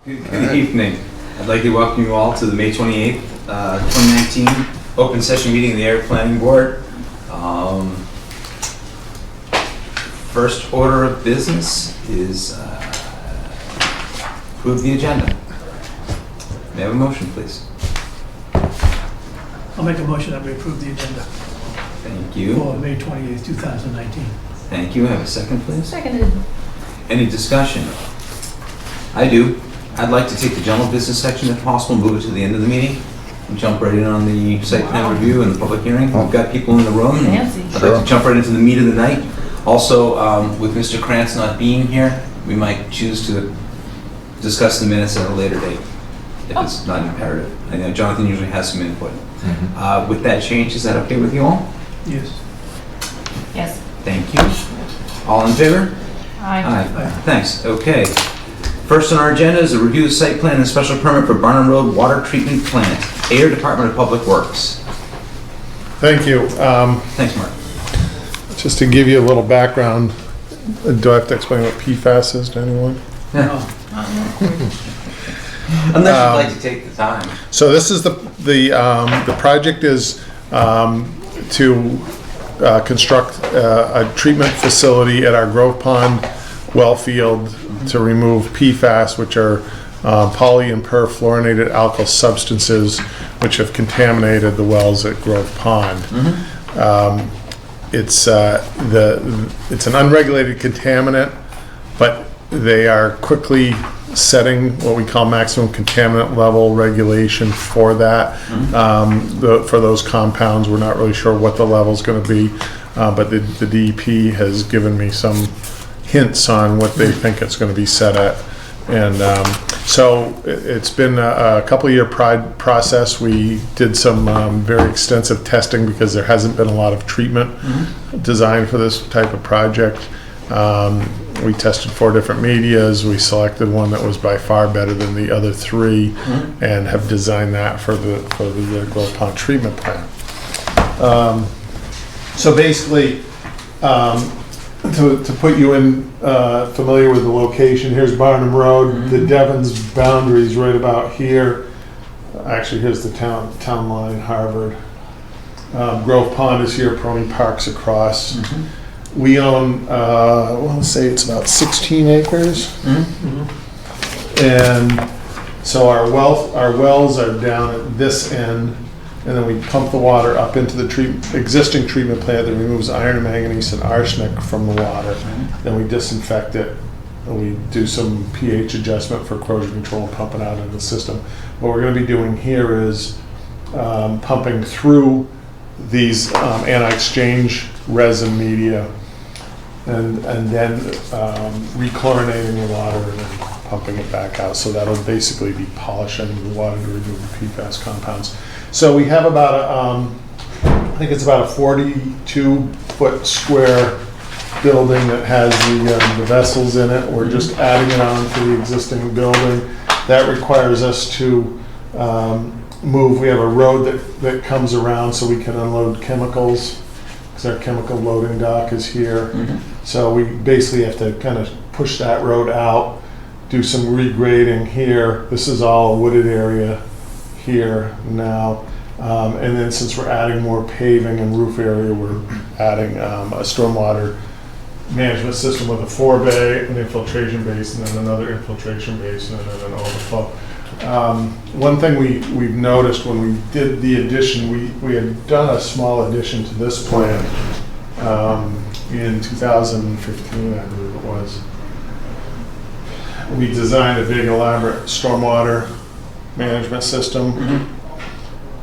Good evening. I'd like to welcome you all to the May 28th, 2019 open session meeting of the Ayer Planning Board. First order of business is approve the agenda. May I have a motion, please? I'll make a motion that we approve the agenda Thank you. for May 28th, 2019. Thank you. Have a second, please. Seconded. Any discussion? I do. I'd like to take the general business section if possible, move it to the end of the meeting, and jump right in on the site plan review and the public hearing. We've got people in the room. Fancy. I'd like to jump right into the meat of the night. Also, with Mr. Krantz not being here, we might choose to discuss the minutes at a later date, if it's not imperative. I know Jonathan usually has some input. With that change, is that okay with you all? Yes. Yes. Thank you. All in favor? Aye. Aye. Thanks. Okay. First on our agenda is a review of site plan and special permit for Barnum Road Water Treatment Plant, Ayer Department of Public Works. Thank you. Thanks, Mark. Just to give you a little background, do I have to explain what PFAS is to anyone? Yeah. Unless you'd like to take the time. So this is the project is to construct a treatment facility at our Grove Pond well field to remove PFAS, which are poly and perfluorinated alkyl substances which have contaminated the wells at Grove Pond. It's an unregulated contaminant, but they are quickly setting what we call maximum contaminant level regulation for that. For those compounds, we're not really sure what the level is going to be, but the DEP has given me some hints on what they think it's going to be set at. And so it's been a couple-year process. We did some very extensive testing because there hasn't been a lot of treatment designed for this type of project. We tested 4 different medias. We selected one that was by far better than the other 3, and have designed that for the Grove Pond treatment plant. So basically, to put you in familiar with the location, here's Barnum Road. The Devon's boundary is right about here. Actually, here's the town line, Harvard. Grove Pond is here. Prony Park's across. We own, I want to say it's about 16 acres. And so our wells are down at this end, and then we pump the water up into the existing treatment plant that removes iron, manganese, and arsenic from the water. Then we disinfect it, and we do some pH adjustment for corrosion control and pump it out into the system. What we're going to be doing here is pumping through these anti-exchange resin media, and then rechlorinating the water and then pumping it back out. So that'll basically be polishing the water to remove the PFAS compounds. So we have about I think it's about a 42-foot square building that has the vessels in it. We're just adding it on to the existing building. That requires us to move. We have a road that comes around so we can unload chemicals, because our chemical loading dock is here. So we basically have to kind of push that road out, do some regrading here. This is all a wooded area here now. And then since we're adding more paving and roof area, we're adding a stormwater management system with a 4-bay, an infiltration basin, and another infiltration basin, and then an overflow. One thing we've noticed when we did the addition, we had done a small addition to this plant in 2015, I believe it was. We designed a big elaborate stormwater management system,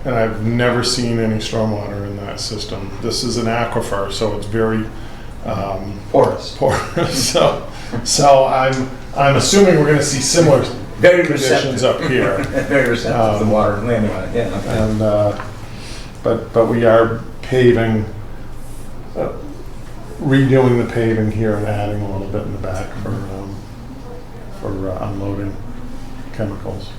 and I've never seen any stormwater in that system. This is an aquifer, so it's very Porous. So I'm assuming we're going to see similar Very conditions receptive. up here. Very receptive to the water landing on it. Yeah. Okay. And but we are paving, redoing the paving here and adding a little bit in the back for unloading chemicals.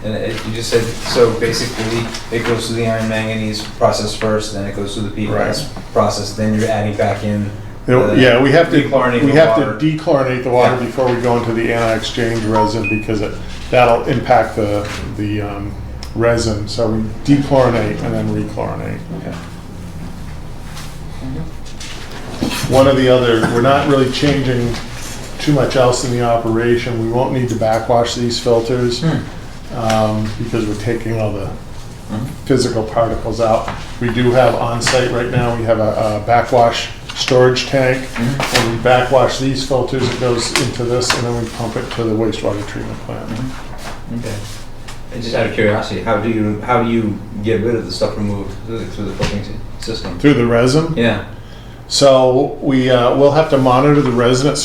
And you just said, so basically it goes through the iron manganese process first, then it goes through the PFAS process, then you're adding back in Yeah, we have to Dechlorinate the water. dechlorinate the water Yeah. before we go into the anti-exchange resin because that'll impact the resin. So we dechlorinate and then rechlorinate. Okay. One of the other, we're not really changing too much else in the operation. We won't need to backwash these filters because we're taking all the physical particles out. We do have on-site right now, we have a backwash storage tank. When we backwash these filters, it goes into this and then we pump it to the wastewater treatment plant. Okay. And just out of curiosity, how do you get rid of the stuff removed through the filtering system? Through the resin? Yeah. So we'll have to monitor the resin at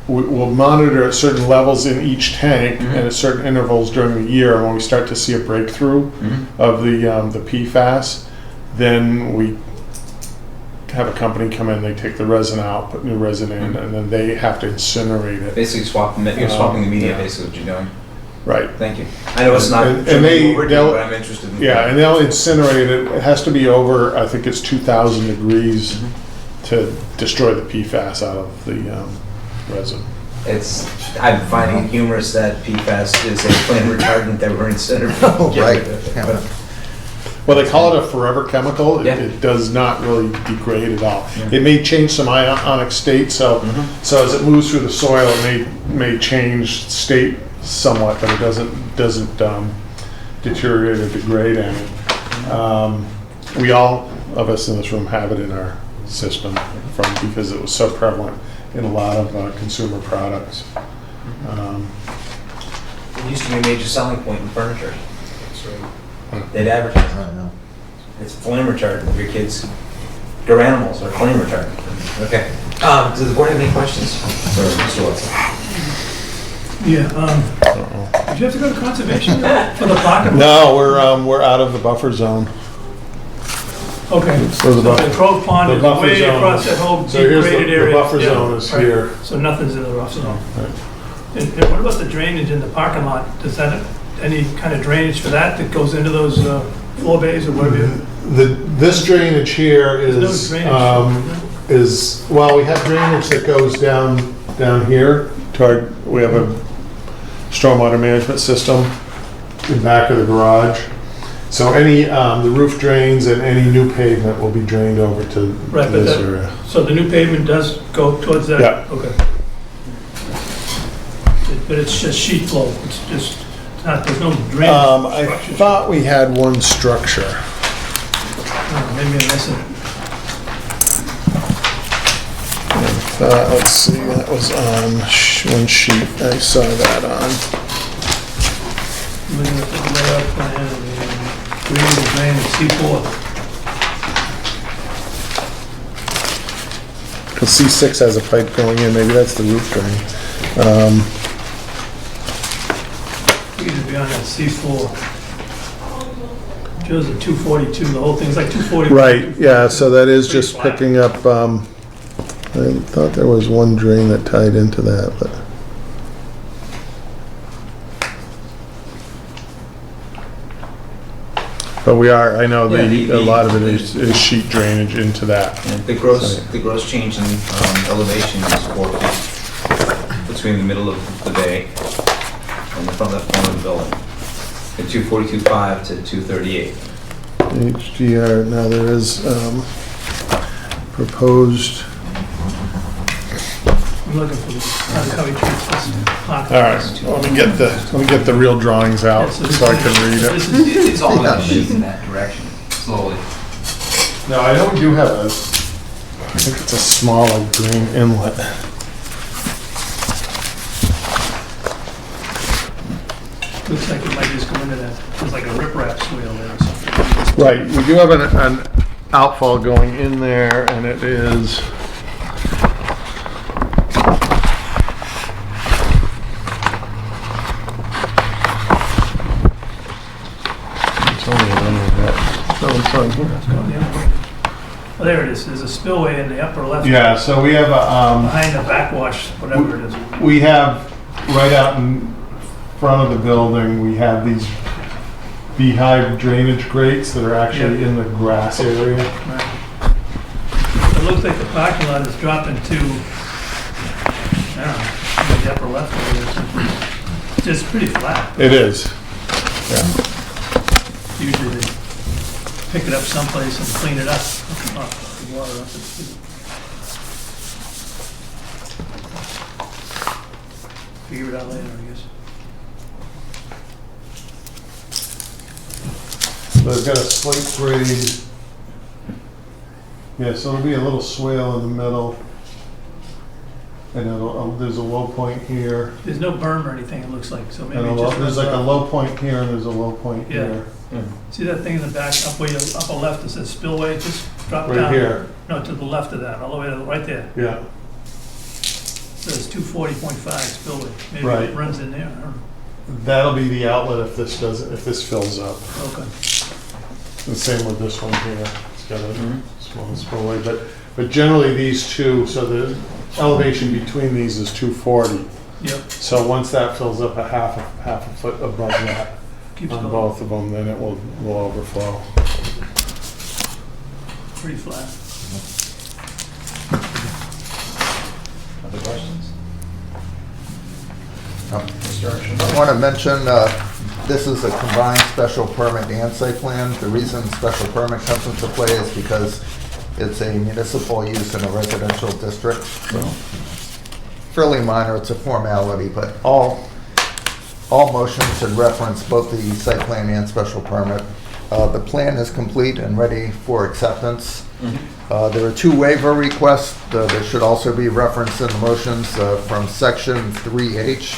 we'll monitor at certain levels in each tank and at certain intervals during the year. And when we start to see a breakthrough of the PFAS, then we have a company come in, they take the resin out, put new resin in, and then they have to incinerate it. Basically you're swapping the media, yeah. basically what you're doing. Right. Thank you. I know it's not And what we're they'll- doing, but I'm interested in. Yeah, and they'll incinerate it. It has to be over, I think it's 2,000 degrees to destroy the PFAS out of the resin. I'm finding it humorous that PFAS is a flame retardant that we're incinerating. Oh, right. Yeah. Well, they call it a forever chemical. Yeah. It does not really degrade at all. Yeah. It may change some ionic state, so as it moves through the soil, it may change state somewhat, but it doesn't deteriorate or degrade any. We all of us in this room have it in our system because it was so prevalent in a lot of consumer products. It used to be a major selling point in furniture. They'd I advertise, don't know. it's flame retardant. Your kids, your animals are flame retardant. Okay. Does the board have any questions? Or Mr. Watson? Yeah, did you have to go to conservation for the parking? No, we're out of the buffer zone. Okay, So the so buffer- the Grove Pond the is buffer way zone- across that whole So here's degraded the area. buffer Yeah, zone is right. here. So nothing's in the rough zone. Right. And what about the drainage in the parking lot? Does that, any kind of drainage for that goes into those floor bays or whatever? This drainage here There's no drainage. well, we have drainage that goes down here we have a stormwater management system in back of the garage. So the roof drains and any new pavement will be drained over to Right, but this that- area. So the new pavement does go towards that? Yeah. Okay. But it's just sheet flow, it's just, there's no drainage I structures. thought we had one structure. Oh, maybe I'm missing it. Let's see, that was on one sheet. I saw that on. Looking at the layout plan and the drain and C4. Because C6 has a pipe going in, maybe that's the roof drain. We need to be on that C4. Shows a 242, the whole thing's like 240. Right, yeah, so that is Pretty just flat. picking up, I thought there was one drain that tied into that, but. But I know Yeah, a lot of it is sheet drainage into that. And the gross change in elevation is 4 feet between the middle of the bay and the front left corner of the building. From 242.5 to 238. HDR, now there is proposed. I'm looking for how he treats this parking. All right, let me get the real drawings out so I can read it. It's all about sheets in that direction, slowly. No, I know we do have I think it's a small like green inlet. Looks like it might just go into that, there's like a riprap swale there or something. Right, we do have an outfall going in there, and it is. It's only a little bit. No, it's on here. Oh, there it is, there's a spillway in the upper left. Yeah, so we have Behind the backwash, whatever it is. we have right out in front of the building, we have these beehive drainage grates that are actually in the grass area. Right. it looks like the parking lot is dropping to, I don't know, the upper left area or something. It's just pretty flat. It is. Yeah. Usually they pick it up someplace and clean it up. Off the water up the street. Figure it out later, I guess. So they've got a slate grade. Yeah, so it'll be a little swale in the middle. And there's a low point here. There's no berm or anything, it looks like, so maybe And it just there's runs like a off. low point here and there's a low point Yeah. here. See that thing in the back, upper left that says spillway, just drop Right down. here. No, to the left of that, all the way to the, right there. Yeah. Says 240.5 spillway. Maybe Right. it runs in there, I don't That'll be the outlet if this doesn't, if this fills up. know. Okay. The same with this one here. It's got a small spillway, but generally these two, so the elevation between these is 240. Yep, So once that fills up a half a foot above that keeps on going, both of them, then it will overflow. pretty flat. Other questions? I want to mention, this is a combined special permit and site plan. The reason special permit comes into play is because it's a municipal use in a residential district. So fairly minor, it's a formality, but all motions should reference both the site plan and special permit. The plan is complete and ready for acceptance. There are two waiver requests that should also be referenced in the motions from section 3H,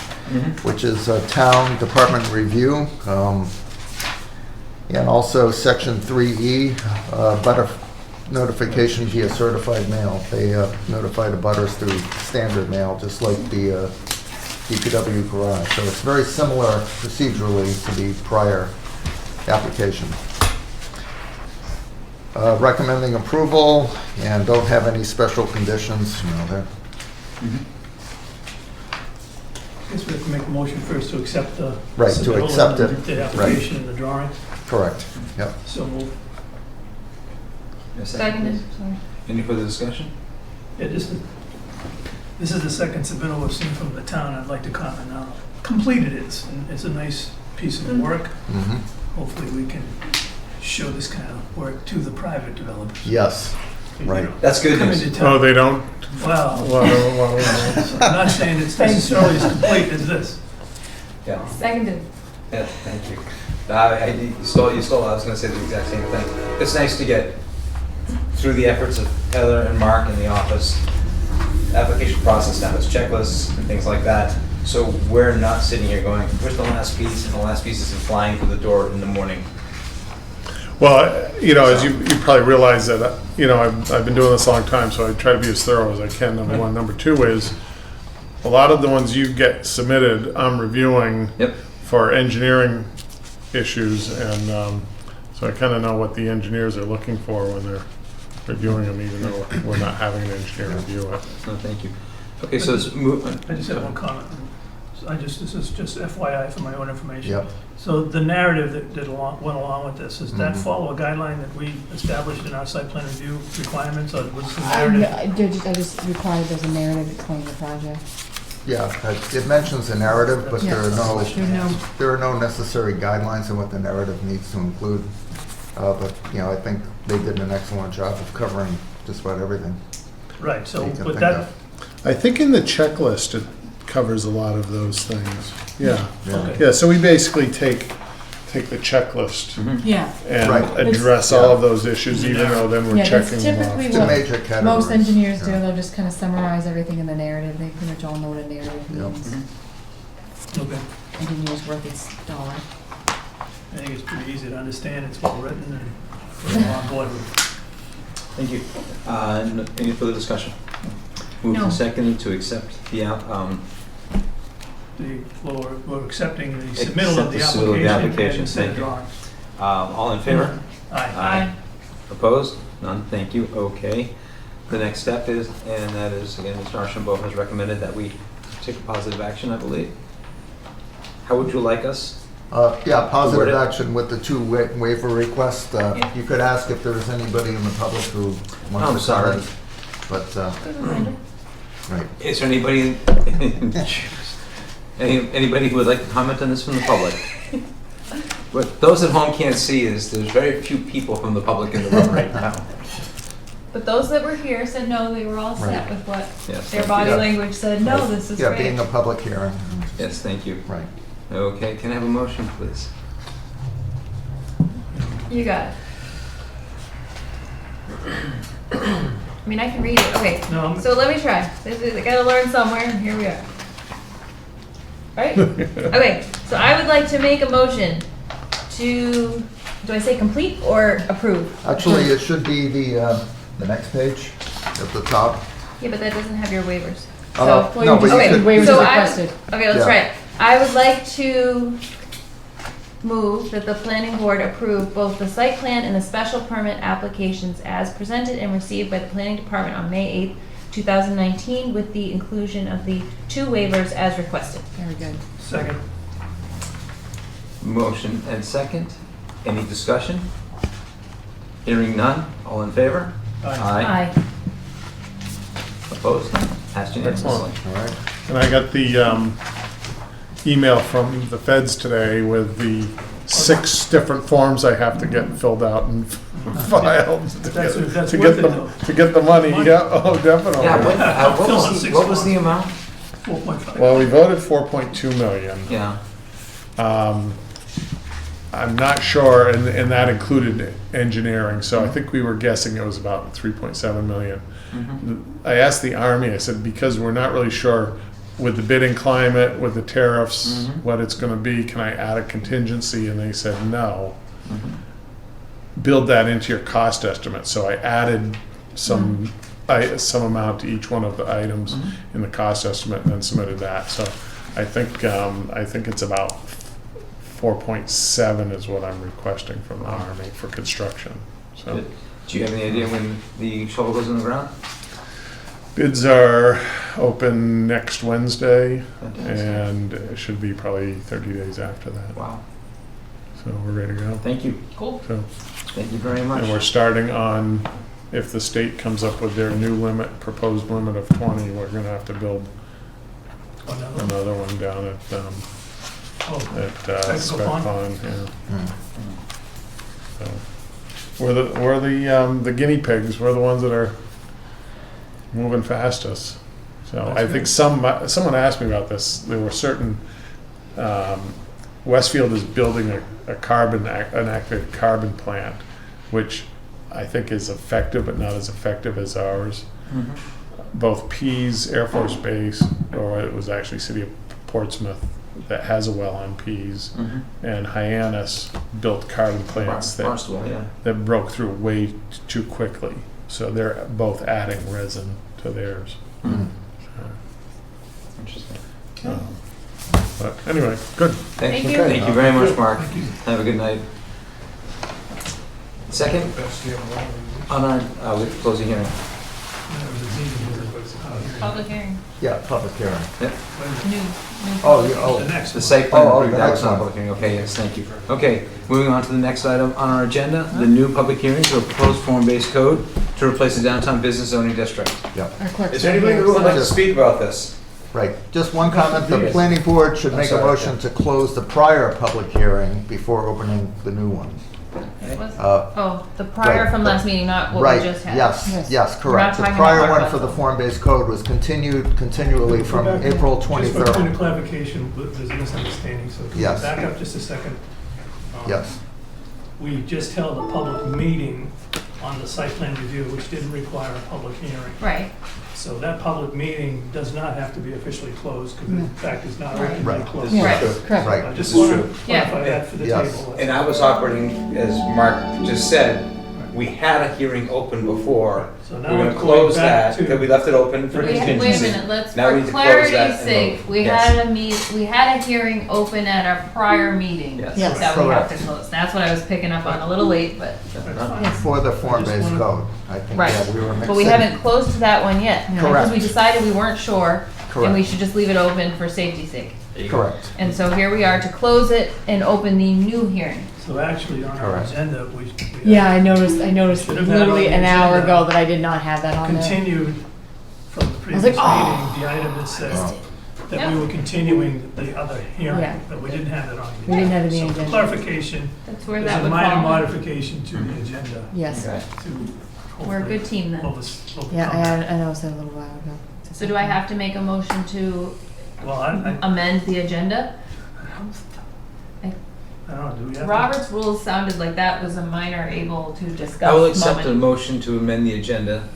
which is town department review, and also section 3E, butter notification via certified mail. They notify the butters through standard mail, just like the DPW garage. So it's very similar procedurally to the prior application. Recommending approval and don't have any special conditions, there. I guess we have to make a motion first to accept the. Right, to submittal accept and it, The right. application and the drawing, Correct, yep. so move. Seconded, sorry. Any further discussion? Yeah, this is the second submittal we've seen from the town. I'd like to comment on how completed it is. And it's a nice piece of work. Mhm. Hopefully we can show this kind of work to the private developers. Yes, right. That's good Come news. into Oh, town. they don't? Well, Well, I'm not saying it's necessarily as complete as this. Yeah. Seconded. Yeah, thank you. You stole, I was gonna say the exact same thing. It's nice to get, through the efforts of Heather and Mark in the office, application process now, it's checklists and things like that. So we're not sitting here going, where's the last piece? And the last piece is flying through the door in the morning. well, as you probably realize that, I've been doing this a long time, so I try to be as thorough as I can, number one. Number two is, a lot of the ones you get submitted, I'm reviewing Yep. for engineering issues, and so I kind of know what the engineers are looking for when they're reviewing them, even though we're not having an engineer review it. No, thank you. Okay, so let's move. I just have one comment. This is just FYI for my own information. Yep. So the narrative that went along with this, does that follow a guideline that we established in our site plan review requirements, or was the narrative? I just required there's a narrative explaining the project. Yeah, it mentions a narrative, but there are no, There's no, there are no necessary guidelines on what the narrative needs to include. But, I think they did an excellent job of covering just about everything. Right, so, you can but think that, of. I think in the checklist, it covers a lot of those things. Yeah. okay. Yeah, so we basically take the checklist yeah. and Right. address all of those issues, even though then we're Yeah, that's checking them off. typically The what major categories. most engineers do. Yeah. They'll just kind of summarize everything in the narrative. They pretty much all know what a narrative Yep. means. Okay. Engineer's worth its dollar. I think it's pretty easy to understand, it's well written, and we're on board with it. Thank you. Any further discussion? Moved No. and seconded to accept the, We're accepting the submittal of the Accept the submittal of the application application, and set thank you. drawings. all in favor? Aye. Opposed? None, thank you, okay. The next step is, and that is, again, Mr. Archambault has recommended that we take a positive action, I believe. How would you like us? Yeah, positive Word it. action with the two waiver requests. You could ask if there's anybody in the public who I'm wants to sorry. comment. But, Good reminder. right. Is there anybody, anybody who would like to comment on this from the public? What those at home can't see is there's very few people from the public in the room right now. But those that were here said no, they were all set Right. with what Yes, their thank body you. language said, no, this is Yeah, great. being a public hearing. Yes, thank you. Right. Okay, can I have a motion, please? You got it. I mean, I can read it. Okay, No, I'm- so let me try. I gotta learn somewhere, and here we are. Right? Okay, so I would like to make a motion to, do I say complete or approve? Actually, it should be the next page at the top. Yeah, but that doesn't have your waivers. Uh, So, no, but you okay, could- Waivers so requested. okay, let's Yeah. try it. I would like to move that the planning board approve both the site plan and the special permit applications as presented and received by the planning department on May 8th, 2019, with the inclusion of the 2 waivers as requested. Very good. Second. Motion and second. Any discussion? Hearing none. All in favor? Aye. Opposed? Passed unanimously. Excellent. All right. And I got the email from the feds today with the 6 different forms I have to get filled out and filed to That's get worth it, them, though. to get the money. Yeah, oh, definitely. Yeah, what Fill out was the, 6 what was the forms. amount? 4.5. Well, we voted 4.2 million. Yeah. I'm not sure, and that included engineering, so I think we were guessing it was about 3.7 million. I asked the Army, I said, because we're not really sure with the bidding climate, with the tariffs, what it's gonna be, can I add a contingency? And they said, no. Build that into your cost estimate. So I added some amount to each one of the items in the cost estimate and then submitted that. So I think it's about 4.7 is what I'm requesting from the Army for construction. So Good. Do you have any idea when the shovel goes in the ground? bids are open next Wednesday, Fantastic. and it should be probably 30 days after that. Wow. So we're ready to go. Thank you. Cool. So, Thank you very much. and we're starting on, if the state comes up with their new limit, proposed limit of 20, we're gonna have to build another one down at Technical Spec Pond? Pond, yeah. Hmm. So, we're the guinea pigs, we're the ones that are moving fastest. So That's I think good. someone asked me about this, there were certain, Westfield is building an active carbon plant, which I think is effective, but not as effective as ours. Both Pease Air Force Base, or it was actually City of Portsmouth, that has a well on Pease, and Hyannis built carbon plants Barnstable, yeah. that broke through way too quickly. So they're both adding resin to theirs. Interesting. But anyway, good. Thank you. Thank you very much, Mark. Have a good night. Second, on our, we close the hearing. Public hearing. Yeah, public hearing. New. Oh, yeah, The oh, next The one. site plan, Oh, approved. the That next was not one. public hearing, okay, yes, thank you. Okay, moving on to the next item on our agenda, the new public hearing to a proposed form-based code to replace the downtown business zoning district. yeah, Our clerk's Is there right anybody here. who would like to Yes. speak about this? right. Just one comment, the planning board should I'm make a sorry. motion to close the prior public hearing before opening the new one. Oh, the prior Right. from last meeting, not what Right, we just had. yes, Yes. yes, We're correct. not The talking prior about one our for the bylaw. form-based code was continually from Go back to- April Just for point 23rd. of clarification, there's a misunderstanding, so can you Yes. back up just a second? Yes, We just held a public meeting on the site plan review, which didn't require a public hearing. Right. So that public meeting does not have to be officially closed, because No. in fact it's not Right. regularly Right. closed. This is Right. true. Correct. right. I This just is want true. to clarify that for the Yes. table. And I was operating, as Mark just said, we had a hearing open before. So We're now gonna we're going close back that, because to, we left it open for Wait a contingency. minute, let's, Now we for need to close that clarity's and sake, vote. we Yes. had we had a hearing open at our prior meeting. Yes. Yes. That we have Correct. to close. That's what I was picking up on, a little late, but, Yes. For the form-based wanna- code, I think, right. yeah, we were mixing. But we haven't closed that one yet. No. Because we Correct. decided we weren't sure, and we Correct. should just leave it open for safety's sake. Correct. And so here we are to close it and open the new hearing. So actually, on our Correct. agenda, we. Yeah, I noticed Should have had literally on the an hour agenda. ago that I did not have that on there. Continued from the previous like, meeting, oh. the item that said that Yep. we were continuing the other hearing, Yeah. but we didn't have it on the We didn't have it on the So agenda. clarification, That's where there's that a would minor fall. modification to the agenda Yes. to We're a hopefully good team then. Yeah, overcome. I noticed that a little while ago. So do I have to make a motion to Well, I amend the agenda? don't know, do we have to? Robert's rules sounded like that was a minor able to discuss I will accept a moment. motion to amend the agenda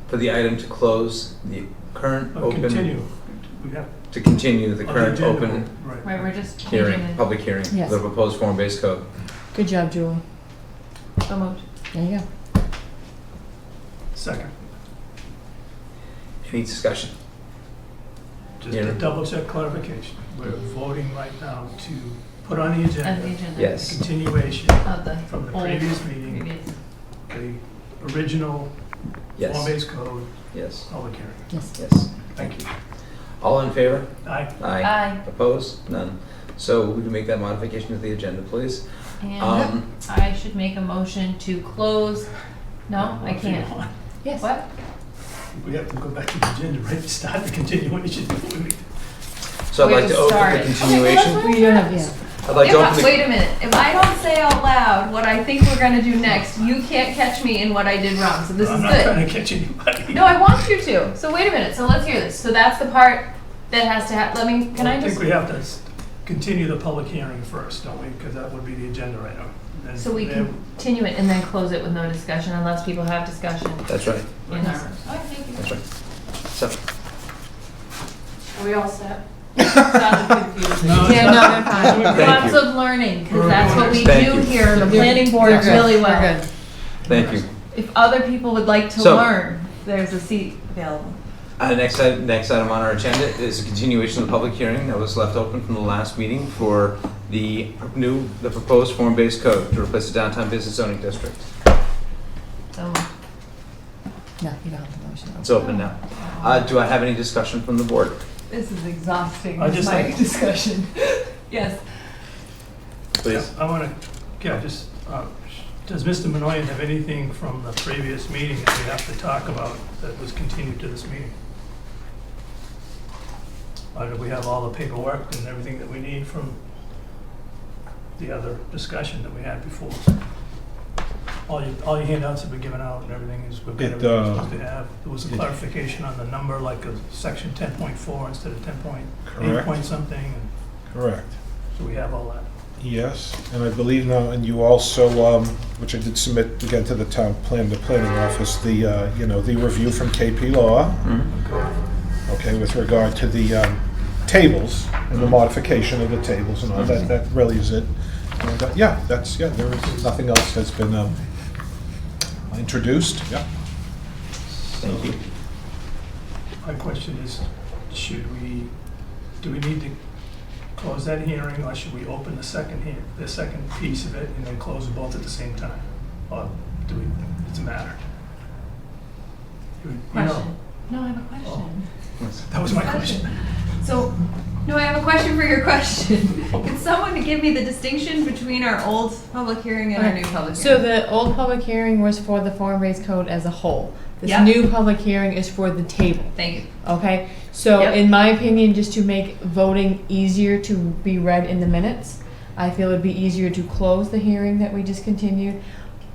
for the item to close the current open, Continue. We have. to continue the on current agenda, open Right. Right, we're just changing hearing, the, public hearing, for Yes. the proposed form-based code. Good job, Julie. so moved. There you go. Second, Any discussion? just Yeah. a double check clarification. We're voting right now to put on the And the agenda agenda. Yes. continuation Of the from the old previous meeting, previous. the original Yes. form-based code, Yes. public hearing. Yes. Yes. Thank you. All in favor? Aye. Aye. Opposed? None. So we can make that modification to the agenda, please. And I should make a motion to close, no, I If you can't. want. Yes. What? We have to go back to the agenda, right, to start the continuation. So I'd We like have to to open start the it. continuation. We don't have, yeah. I'd like to open the. Wait a minute, if I don't say out loud what I think we're gonna do next, you can't catch me in what I did wrong, so this is I'm not good. trying to catch anybody. No, I want you to. So wait a minute. So let's hear this. So that's the part that has to happen. Let me, can I I just? think we have to continue the public hearing first, don't we? Because that would be the agenda item. And So we then- continue it and then close it with no discussion unless people have discussion That's right. in our. Oh, thank you. That's right. So, Are we all set? Sounded confused. No, it's Yeah, no, not- they're fine. We're good. Thank Lots you. of learning, because that's what we Thank do you. here in the You're- planning board you're good. really You're well. good. thank you. If other people would like to So- learn, there's a seat available. Next item on our agenda is a continuation of the public hearing that was left open from the last meeting for the proposed form-based code to replace the downtown business zoning district. So No, you don't have the motion. It's open now. Do I have any discussion from the board? this is exhausting. I This just mic like- discussion. Yes. Please. I want to, does Mr. Manoyan have anything from the previous meeting that we have to talk about that was continued to this meeting? Or do we have all the paperwork and everything that we need from the other discussion that we had before? All your handouts have been given out and everything is, we've got It, everything we're supposed to have. There was a clarification on the number, like a section 10.4 instead of 10.8 Correct. point something, and Correct. so we have all that. Yes, and I believe now, and you also, which I did submit again to the the planning office, the review from KP Law, okay, with regard to the tables and the modification of the tables and all that, that really is it. And, there is, nothing else has been introduced, yeah. Thank you. My question is, do we need to close that hearing, or should we open the second piece of it and then close them both at the same time? Or does it matter? You know, Question. No, I have a question. that was my question. So, no, I have a question for your question. Can someone give me the distinction between our old public hearing and our new public So hearing? the old public hearing was for the form-based code as a whole. This Yep. new public hearing is for the table, Thank you. okay? So Yep. in my opinion, just to make voting easier to be read in the minutes, I feel it'd be easier to close the hearing that we just continued,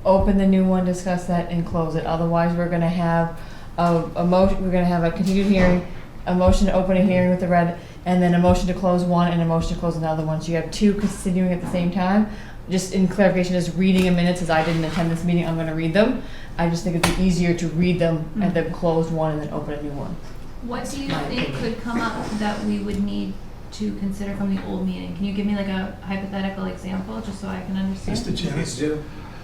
open the new one, discuss that, and close it. Otherwise, we're gonna have a motion, we're gonna have a continued hearing, a motion to open a hearing with the red, and then a motion to close one and a motion to close another one. So you have two continuing at the same time. Just in clarification, just reading a minute, as I didn't attend this meeting, I'm gonna read them. I just think it'd be easier to read them and then close one and then open a new one. What do you My think opinion. could come up that we would need to consider from the old meeting? Can you give me like a hypothetical example, just so I can understand? Mr. Chairman. Please do.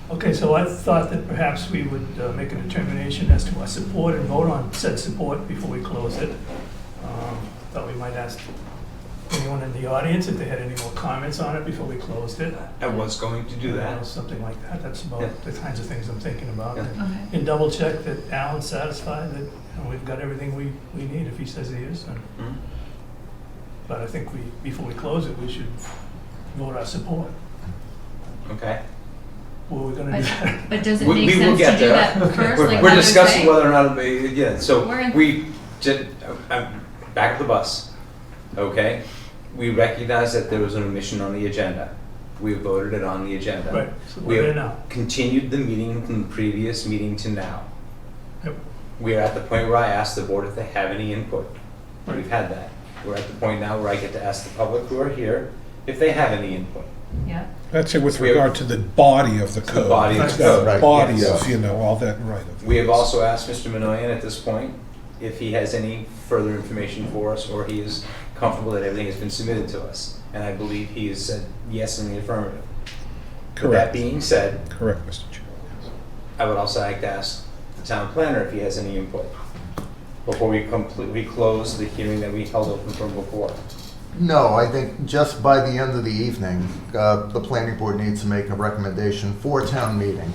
Okay, so I thought that perhaps we would make a determination as to our support and vote on said support before we close it. Thought we might ask anyone in the audience if they had any more comments on it before we closed it. I was going to do You know, that. Something like that. That's Yeah. about the kinds of things I'm thinking about. Yeah. Okay. And double check that Alan's satisfied that we've got everything we need if he says he is. And Mhm. but I think before we close it, we should vote our support. Okay. Well, we're gonna do that. But does it We make will sense get to do there. that first, like We're others discussing say? whether or not, yeah, so We're in- we, back up the bus, okay? We recognize that there was an omission on the agenda. We voted it on the agenda. Right, so We we're there have now. continued the meeting from the previous meeting to now. Yep. We are at the point where I ask the board if they have any input. Right. We've had that. We're at the point now where I get to ask the public who are here if they have any input. Yeah, That's it with We have- regard to the body of the To the code. body of It's the got code, a right, body yes. of, you know, all that, right. of We have things. also asked Mr. Minoyan at this point if he has any further information for us, or he is comfortable that everything has been submitted to us. And I believe he has said yes in the affirmative. With that Correct, being said, correct, Mr. Chair. I would also like to ask the town planner if he has any input before we completely close the hearing that we held open from before. No, I think just by the end of the evening, the planning board needs to make a recommendation for town meeting.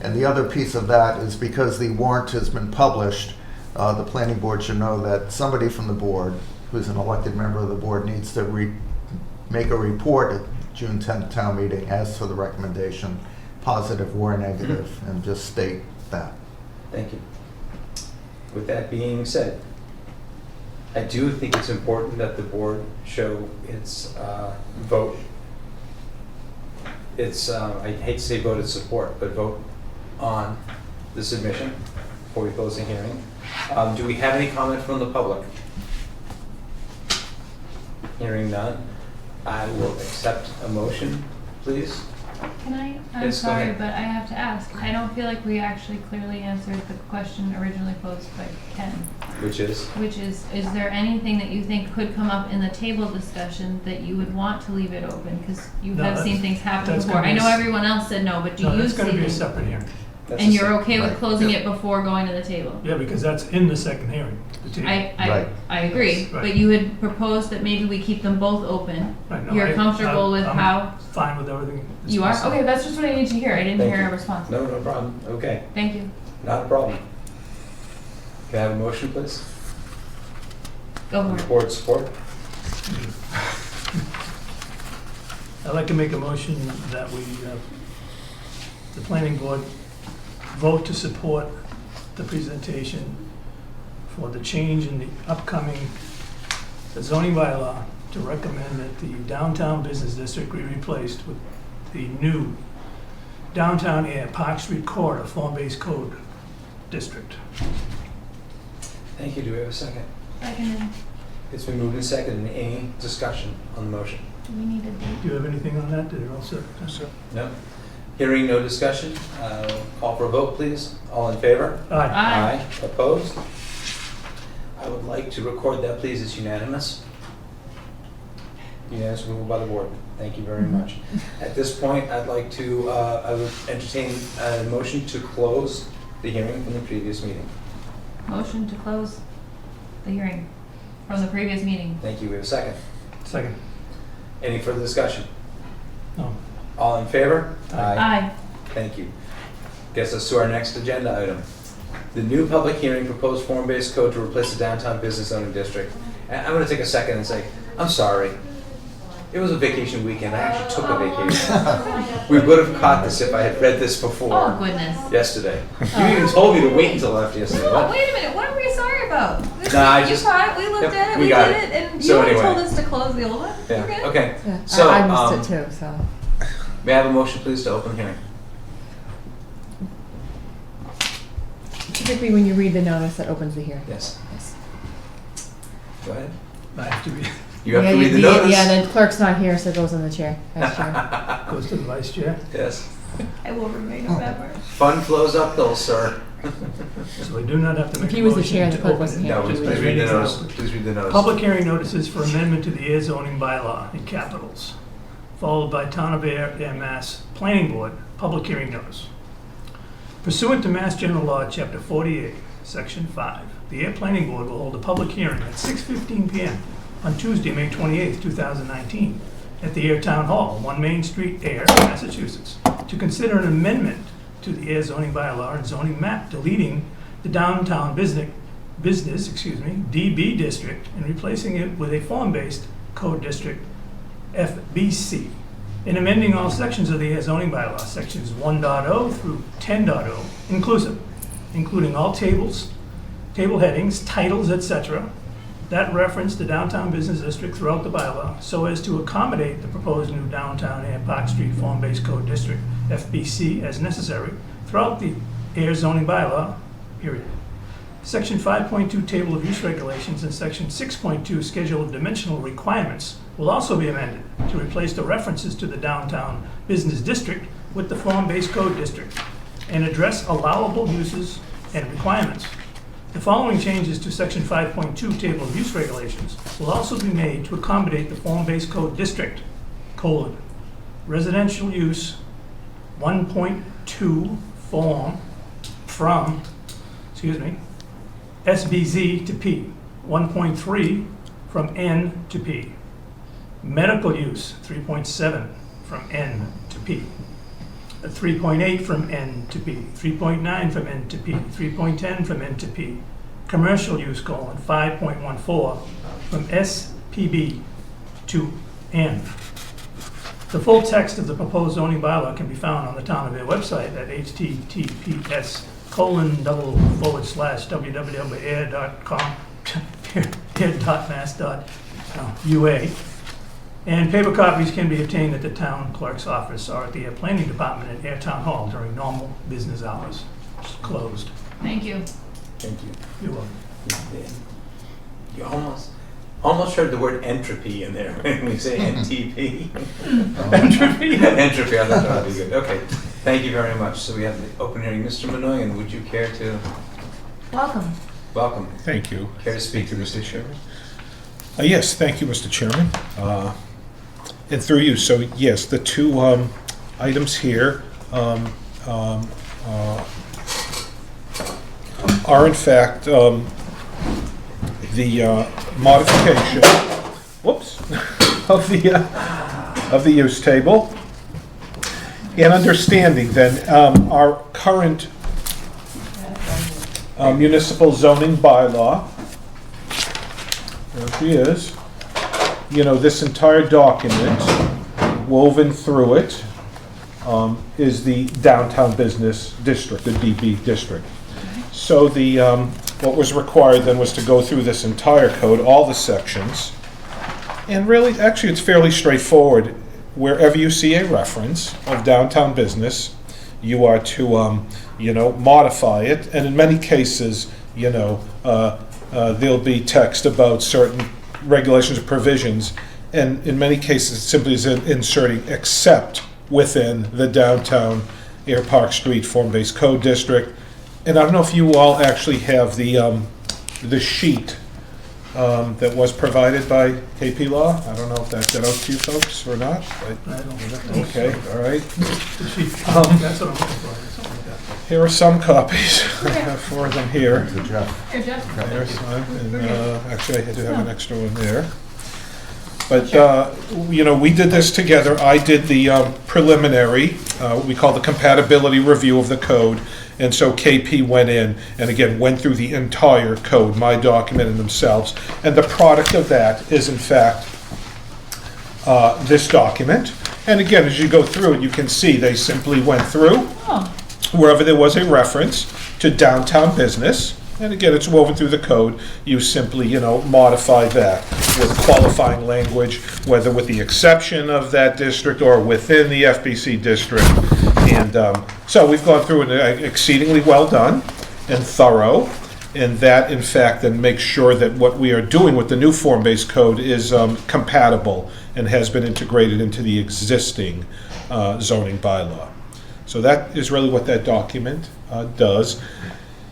And the other piece of that is because the warrant has been published, the planning board should know that somebody from the board, who's an elected member of the board, needs to make a report at June 10th town meeting as to the recommendation, positive or negative, and just state that. Thank you. With that being said, I do think it's important that the board show its vote. It's, I hate to say voted support, but vote on the submission before we close the hearing. Do we have any comment from the public? Hearing none, I will accept a motion, please. can I'm Yes, go sorry, ahead. but I have to ask, I don't feel like we actually clearly answered the question originally posed by Ken, Which is, which is there anything that you think could come up in the table discussion that you would want to leave it open? Because you No, have that's- seen things happen that's before. gonna I be know s- everyone else said no, but do No, you that's see gonna be a things? separate hearing. that's And a you're se- okay with right. closing Yeah. it before going to the table? Yeah, because that's in the second hearing. the table. Right. I agree, Yes, right. but you had proposed that maybe we keep them both open. Right, no, You're comfortable with I'm how, fine with everything. that's you are? been said. Okay, that's just what I need to hear. I didn't Thank hear you. a response. No, no problem. Okay, Thank you. not a problem. Can I have a motion, please? Go for it. Board support? I'd like to make a motion that we, the planning board vote to support the presentation for the change in the upcoming zoning bylaw to recommend that the downtown business district be replaced with the new downtown Ayer Park Street corridor form-based code district. Thank you. Do we have a second? Seconded. It's been moved and seconded. Any discussion on the motion? Do we need a date? Do you have anything on that? Did it all set? No? Hearing no discussion, call for a vote, please. All in favor? Aye. Aye. Opposed? I would like to record that, please. It's unanimous. Unanimous approval by the board. Thank you very much. At this point, I'd like to, I would entertain a motion to close the hearing from the previous meeting. Motion to close the hearing from the previous meeting. Thank you. We have a second. Second. Any further discussion? No. All in favor? Aye. Thank you. Gets us to our next agenda item. The new public hearing, proposed form-based code to replace the downtown business zoning district. And I'm gonna take a second and say, I'm sorry. It was a vacation weekend. I actually took a vacation. We would have caught this if I had read this Oh, before goodness. yesterday. You even told me to wait until after yesterday. Oh, What? wait a minute, what are we sorry about? Nah, I You just- caught it, we looked Yep, at it, we we got did it. it, and So you only anyway. told us to close the old one? We're Yeah, good? okay. Yeah, So, I missed it too, so. May I have a motion, please, to open the hearing? Typically, when you read the notice, that opens the hearing. Yes. Go ahead. I have to read, You have Yeah, to read the yeah, notice. Yeah, the clerk's not here, so it goes in the chair, vice chair. goes to the vice chair. Yes. I will remain a member. Fun flows uphill, sir. So we do not have to make If a he was the motion chair, the to clerk open wasn't it. here. No, please Please read the read it. notice. Please read the notice. Public hearing notices for amendment to the Ayer zoning bylaw in capitals, followed by Town of Ayer, Mass Planning Board, public hearing notice. Pursuant to Mass General Law, Chapter 48, Section 5, the Ayer Planning Board will hold a public hearing at 6:15 PM on Tuesday, May 28th, 2019, at the Ayer Town Hall, 1 Main Street, Ayer, Massachusetts, to consider an amendment to the Ayer zoning bylaw and zoning map, deleting the downtown business, DB district, and replacing it with a form-based Code District, FBC, in amending all sections of the Ayer zoning bylaw, sections 1.0 through 10.0 inclusive, including all tables, table headings, titles, etc., that reference the downtown business district throughout the bylaw so as to accommodate the proposed new downtown Ayer Park Street Form-Based Code District, FBC, as necessary throughout the Ayer zoning bylaw, period. Section 5.2 Table of Use Regulations and Section 6.2 Schedule of Dimensional Requirements will also be amended to replace the references to the downtown business district with the Form-Based Code District and address allowable uses and requirements. The following changes to Section 5.2 Table of Use Regulations will also be made to accommodate the Form-Based Code District, residential use 1.2 form from, SBZ to P, 1.3 from N to P, medical use 3.7 from N to P, 3.8 from N to P, 3.9 from N to P, 3.10 from N to P, commercial use 5.14 from SPB to N. The full text of the proposed zoning bylaw can be found on the Town of Ayer website at https://www.ayer.com, ayer.mass.ua. And paper copies can be obtained at the town clerk's office or at the planning department at Ayer Town Hall during normal business hours. It's closed. Thank you. Thank you. You're welcome. You almost heard the word entropy in there when we say NTP. Entropy. Entropy, I thought that would be good. Okay, thank you very much. So we have the open hearing. Mr. Minoyan, would you care to Welcome. welcome? Thank you. Care to speak to Mr. Chairman? Yes, thank you, Mr. Chairman. And through you, so yes, the two items here are in fact the modification, whoops, of the use table, and understanding then our current municipal zoning bylaw. There she is. You know, this entire document, woven through it, is the downtown business district, the DB district. So the what was required then was to go through this entire code, all the sections, and really, actually, it's fairly straightforward. Wherever you see a reference of downtown business, you are to, modify it, and in many cases, there'll be text about certain regulations or provisions, and in many cases, it simply is inserting except within the downtown Ayer Park Street Form-Based Code District. And I don't know if you all actually have the sheet that was provided by KP Law. I don't know if that got out to you folks or not. I don't think Okay, all right. That's what I'm looking for. Something like that. Here are some copies. I have 4 of them here. To Jeff. Here, Jeff. There's one, and actually I do have an extra one there. But, we did this together. I did the preliminary, what we call the compatibility review of the code. And so KP went in and again went through the entire code, my document and themselves. And the product of that is in fact this document. And again, as you go through it, you can see they simply went through wherever there was a reference to downtown business. And again, it's woven through the code. You simply, modify that with qualifying language, whether with the exception of that district or within the FBC district. And so we've gone through it exceedingly well done and thorough. And that, in fact, then makes sure that what we are doing with the new form-based code is compatible and has been integrated into the existing zoning bylaw. So that is really what that document does.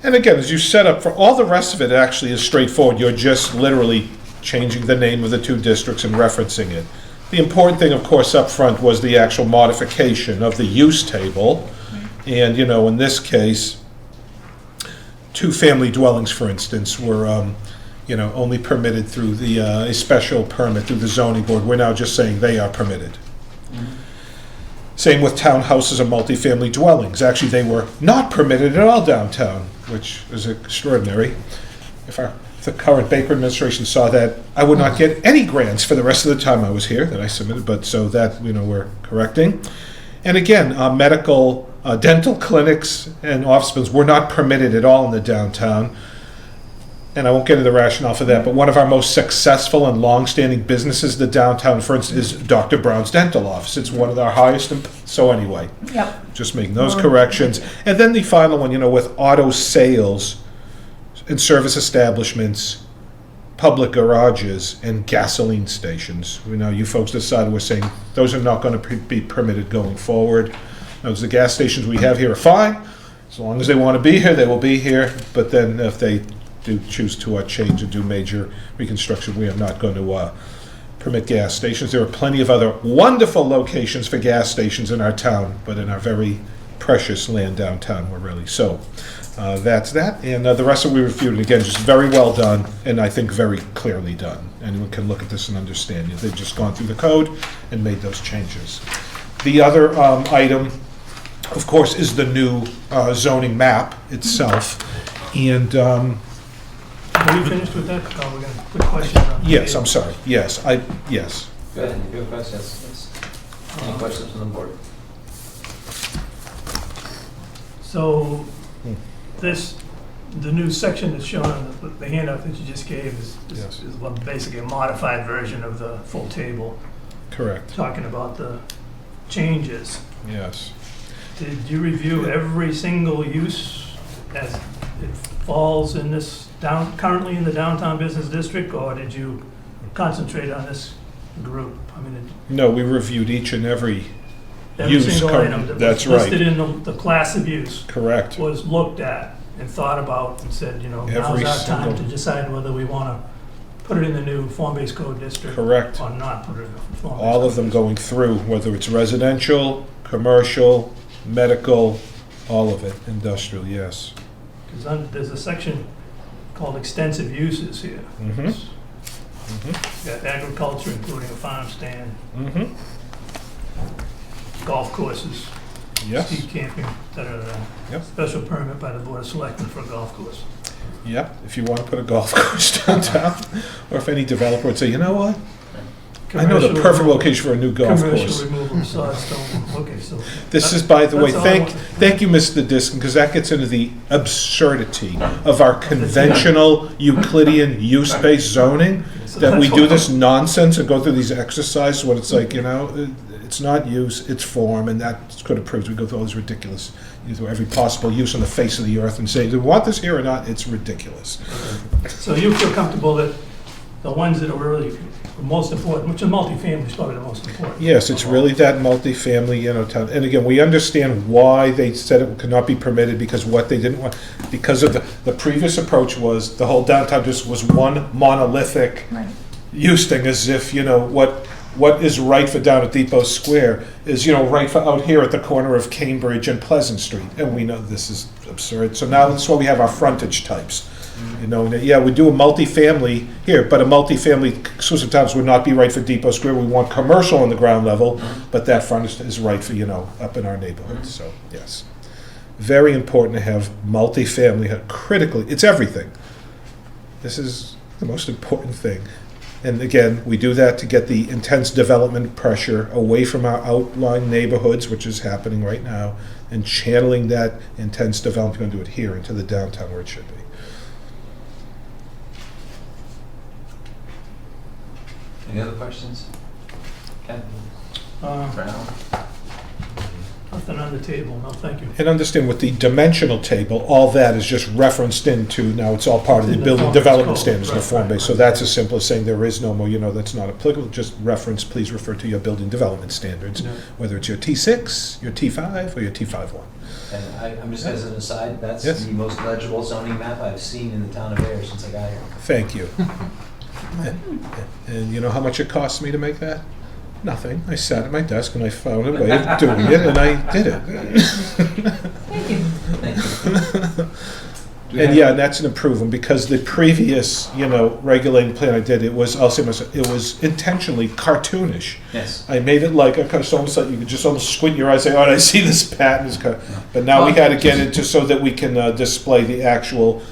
And again, as you set up for all the rest of it, actually is straightforward. You're just literally changing the name of the 2 districts and referencing it. The important thing, of course, up front was the actual modification of the use table. And, in this case, 2-family dwellings, for instance, were, only permitted through a special permit through the zoning board. We're now just saying they are permitted. Same with townhouses or multifamily dwellings. Actually, they were not permitted at all downtown, which is extraordinary. If the current Baker administration saw that I would not get any grants for the rest of the time I was here that I submitted, but so that, we're correcting. And again, medical, dental clinics and offices were not permitted at all in the downtown. And I won't get into the rationale for that, but one of our most successful and long-standing businesses, the downtown, for instance, is Dr. Brown's Dental Office. It's one of our highest, so anyway, Yep. just making those corrections. And then the final one, with auto sales and service establishments, public garages, and gasoline stations. You folks decided, we're saying those are not going to be permitted going forward. Those the gas stations we have here are fine. As long as they want to be here, they will be here. But then if they do choose to change and do major reconstruction, we are not going to permit gas stations. There are plenty of other wonderful locations for gas stations in our town, but in our very precious land downtown, we're really so. That's that, and the rest of it we reviewed, and again, just very well done, and I think very clearly done. Anyone can look at this and understand it. They've just gone through the code and made those changes. The other item, of course, is the new zoning map itself, and Are you finished with that? Oh, we got a quick question on. yes, I'm sorry, yes. Go ahead, if you have questions. Any questions from the board? So, the new section that's shown on the handout that you just gave Yes. is basically a modified version of the full table, Correct, talking about the changes. yes. Did you review every single use as it falls in this currently in the downtown business district, or did you concentrate on this group? I mean, No, we reviewed each and every every use. single item that That's was right, listed in the class of use correct. was looked at and thought about and said, now's Every our time single- to decide whether we want to put it in the new form-based code district Correct. or not put it in the form-based All of code them district. going through, whether it's residential, commercial, medical, all of it, industrial, yes. 'Cause there's a section called extensive uses here. Mhm. It's got agriculture, including a farm stand, Mm-hmm, golf courses, yes, ski camping, Yep. special permit by the Board of Selectmen for a golf course. yep, if you want to put a golf course downtown, or if any developer would say, you know what? I know the Commercial perfect removal- location for a new golf Commercial course. removal of sod stone, okay, so. This is, by the way, That's all I want. thank you, Mr. Diskin, because that gets into the absurdity of our conventional Euclidean use-based zoning, So that we that's do all. this nonsense and go through these exercises when it's like, it's not use, it's form, and that could have proved, we go through all these ridiculous, every possible use on the face of the earth and say, do we want this here or not? It's ridiculous. So you feel comfortable that the ones that are really most important, which is multifamily is probably the most important. Yes, it's really that multifamily, town. And again, we understand why they said it could not be permitted, because what they didn't want, because of the previous approach was the whole downtown just was one monolithic Right. use thing, as if, what is right for down at Depot Square is, right for out here at the corner of Cambridge and Pleasant Street. And we know this is absurd. So now that's why we have our frontage types. Yeah, we do a multifamily here, but a multifamily exclusive towns would not be right for Depot Square. We want commercial on the ground level, but that frontage is right for, up in our neighborhood. So, yes. Very important to have multifamily, critically, it's everything. This is the most important thing. And again, we do that to get the intense development pressure away from our outlying neighborhoods, which is happening right now, and channeling that intense development, we're going to do it here into the downtown where it should be. Any other questions? Ken? Uh, Brown? Nothing on the table, no, thank you. And understand with the dimensional table, all that is just referenced into, now it's all part of the In the building form-based development code. standards, the Right, form-based. So right. that's as simple as saying there is no more, that's not applicable, just reference, please refer to your building development standards, Yeah. whether it's your T6, your T5, or your T51. And I'm just as an aside, that's Yes. the most legible zoning map I've seen in the town of Ayer since I got here. Thank you. And you know how much it cost me to make that? Nothing. I sat at my desk and I found a way of doing it, and I did it. Thank you. And yeah, that's an improvement, because the previous, regulating plan I did, it was, I'll say myself, it was intentionally cartoonish. Yes. I made it like, it's almost like you could just almost squint your eyes and say, oh, I see this pattern. But now we had to get it so that we can display the actual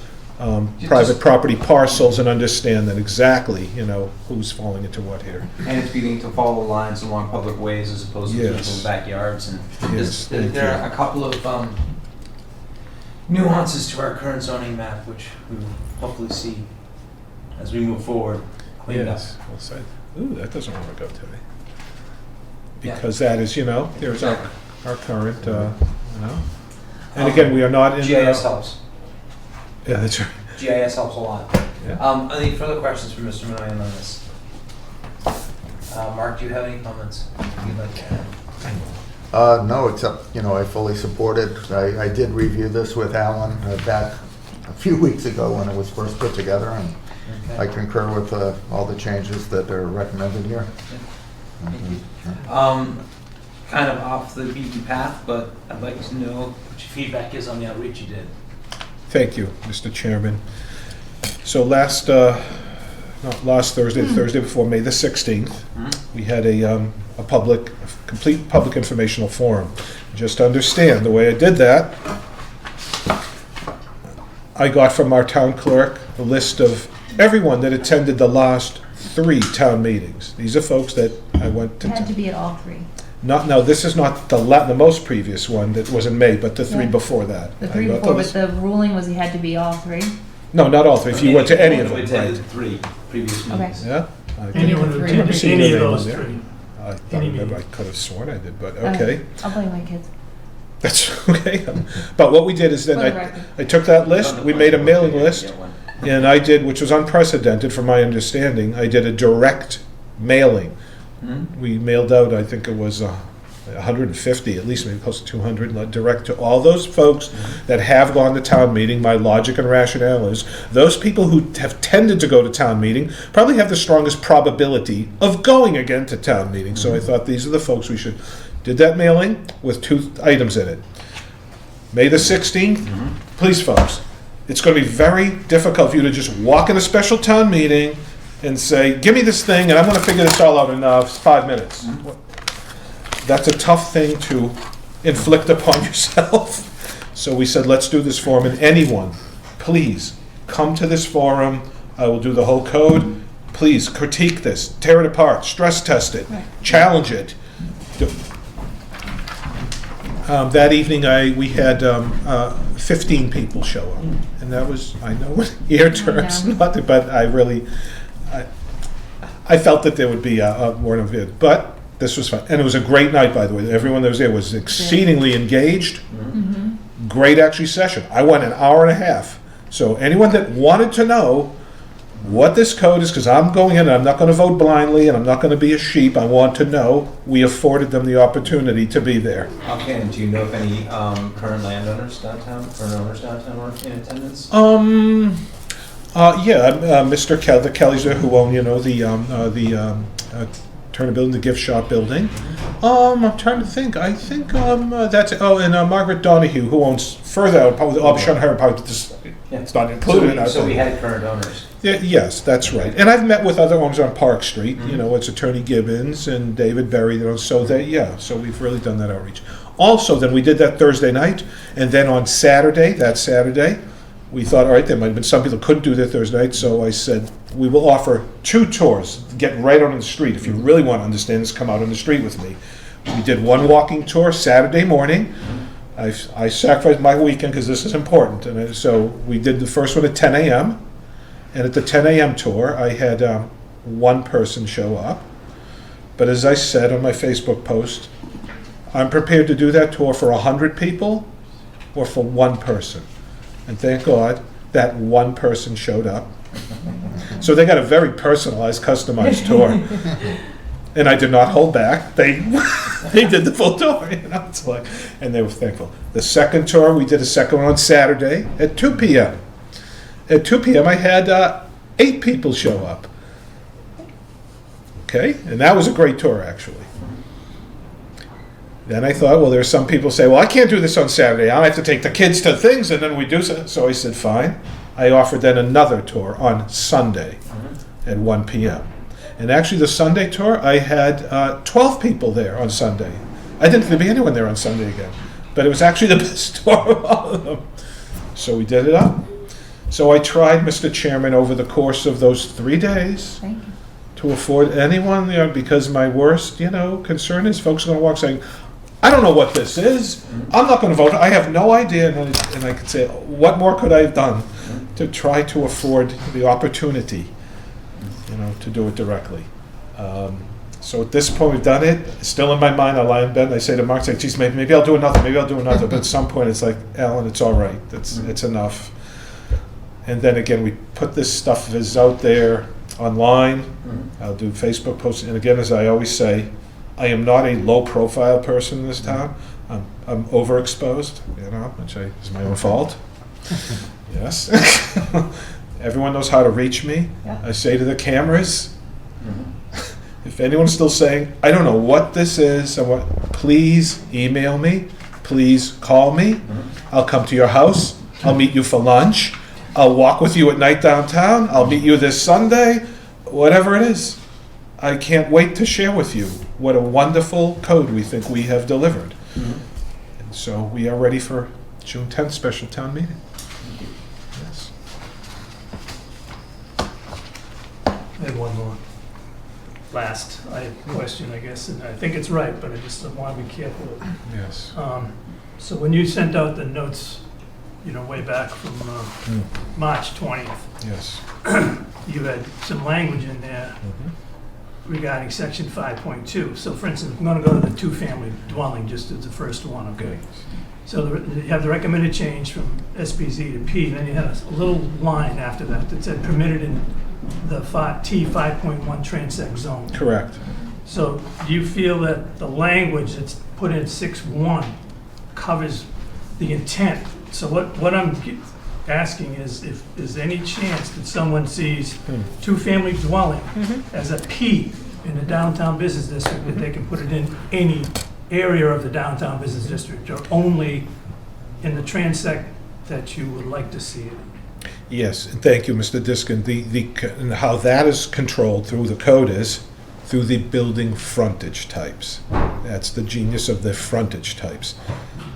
private property parcels and understand that exactly, who's falling into what here. And it's beginning to follow lines along public ways as opposed to Yes. people's backyards. And Yes, there thank there you. are a couple of nuances to our current zoning map, which we will hopefully see as we move forward, cleaned up. Yes, well said. Ooh, that doesn't work out today. Yeah. Because that is, there's our current, And again, we are not in. GIS helps. Yeah, that's right. GIS helps a lot. Yeah. Any further questions for Mr. Monahan on this? Mark, do you have any comments you'd like to add? No, except, I fully support it. I did review this with Alan back a few weeks ago when it was first put together, and I Okay. concur with all the changes that are recommended here. Thank you. Kind of off the beaten path, but I'd like to know what your feedback is on the outreach you did. Thank you, Mr. Chairman. So not last Thursday, the Thursday before, May the 16th, we had a complete public informational forum. Just to understand, the way I did that, I got from our town clerk a list of everyone that attended the last 3 town meetings. These are folks that I went It to. had to be at all 3. No, this is not the most previous one that was in May, but the 3 Yeah. before that. The I 3 got before, those- but the ruling was he had to be all 3. No, not all 3, if you went to any of them, We attended right? 3 previous Okay. meetings. Yeah? Anyone who Didn't attended see any your of name those on there. 3. I don't Any remember, I meeting. could have sworn I did, but okay. I'll blame my kids. That's okay. But what we did is then For the record. I took that list, we made a mailing list, and I did, which was unprecedented from my understanding, I did a direct mailing. We mailed out, I think it was 150, at least maybe close to 200, direct to all those folks that have gone to town meeting. My logic and rationale is those people who have tended to go to town meeting probably have the strongest probability of going again to town meeting. So I thought these are the folks we should. Did that mailing with 2 items in it. May the 16th, please folks, it's going to be very difficult for you to just walk in a special town meeting and say, give me this thing and I'm going to figure this all out in 5 minutes. That's a tough thing to inflict upon yourself. So we said, let's do this forum, and anyone, please, come to this forum. I will do the whole code. Please critique this, tear it apart, stress test it, challenge it. That evening, we had 15 people show up, and that was, I know, when year terms, but I felt that there would be a word of it, but this was fun, and it was a great night, by the way. Everyone that was there was exceedingly engaged. Great, actually, session. I went an hour and a half. So anyone that wanted to know what this code is, because I'm going in, and I'm not going to vote blindly, and I'm not going to be a sheep. I want to know. We afforded them the opportunity to be there. Okay, and do you know if any current landowners downtown, current owners downtown were in attendance? Mr. the Kellys there who own, the Turner Building, the gift shop building. I'm trying to think. I think that's and Margaret Donahue, who owns further out, probably the option her part. It's not included in our So we thing. had current owners. Yeah, yes, that's right. And I've met with other owners on Park Street. It's Attorney Gibbons and David Berry. So we've really done that outreach. Also, then we did that Thursday night, and then on Saturday, we thought, all right, there might have been some people who couldn't do that Thursday night, so I said, we will offer 2 tours, get right on the street. If you really want to understand this, come out on the street with me. We did 1 walking tour Saturday morning. I sacrificed my weekend because this is important. And so we did the first one at 10 a.m. And at the 10 a.m. tour, I had 1 person show up. But as I said on my Facebook post, I'm prepared to do that tour for 100 people or for 1 person. And thank God that 1 person showed up. So they got a very personalized, customized tour. And I did not hold back. They did the full tour, It's like, and they were thankful. The second tour, we did a second one on Saturday at 2 p.m. At 2 p.m., I had 8 people show up. Okay, and that was a great tour, actually. Then I thought, well, there's some people say, well, I can't do this on Saturday. I have to take the kids to things, and then we do so. So I said, fine. I offered then another tour on Sunday at 1 p.m. And actually, the Sunday tour, I had 12 people there on Sunday. I didn't think there'd be anyone there on Sunday again. But it was actually the best tour of all of them. So we did it up. So I tried, Mr. Chairman, over the course of those 3 days, Thank you. to afford anyone, because my worst, concern is folks are gonna walk saying, I don't know what this is, I'm not gonna vote, I have no idea, and I could say, what more could I have done to try to afford the opportunity, to do it directly. So at this point, we've done it, still in my mind, I lie in bed, and I say to Mark, geez, maybe I'll do another, but at some point, it's like, Alan, it's all right, it's enough. And then again, we put this stuff is out there online, I'll do Facebook posts, and again, as I always say, I am not a low-profile person in this town, I'm overexposed, which is my own fault. Yes. Everyone knows how to reach me. Yeah. I say to the cameras, if anyone's still saying, I don't know what this is, please email me, please call me, I'll come to your house, I'll meet you for lunch, I'll walk with you at night downtown, I'll meet you this Sunday, whatever it is. I can't wait to share with you what a wonderful code we think we have delivered. And so we are ready for June 10th special town meeting. Yes. I have one more. Last question, I guess, and I think it's right, but I just want to be careful. Yes. So when you sent out the notes, way back from March 20th, Yes. you had some language in there regarding section 5.2. So for instance, I'm going to go to the two-family dwelling just as the first one, okay? So you have the recommended change from SBZ to P, and then you had a little line after that said permitted in the T 5.1 transect zone. Correct. So do you feel that the language that's put in 6.1 covers the intent? So what I'm asking is if there's any chance that someone sees two-family dwelling as a P in the downtown business district, that they can put it in any area of the downtown business district, or only in the transect that you would like to see it? Yes, and thank you, Mr. Diskin. And how that is controlled through the code is through the building frontage types. That's the genius of the frontage types.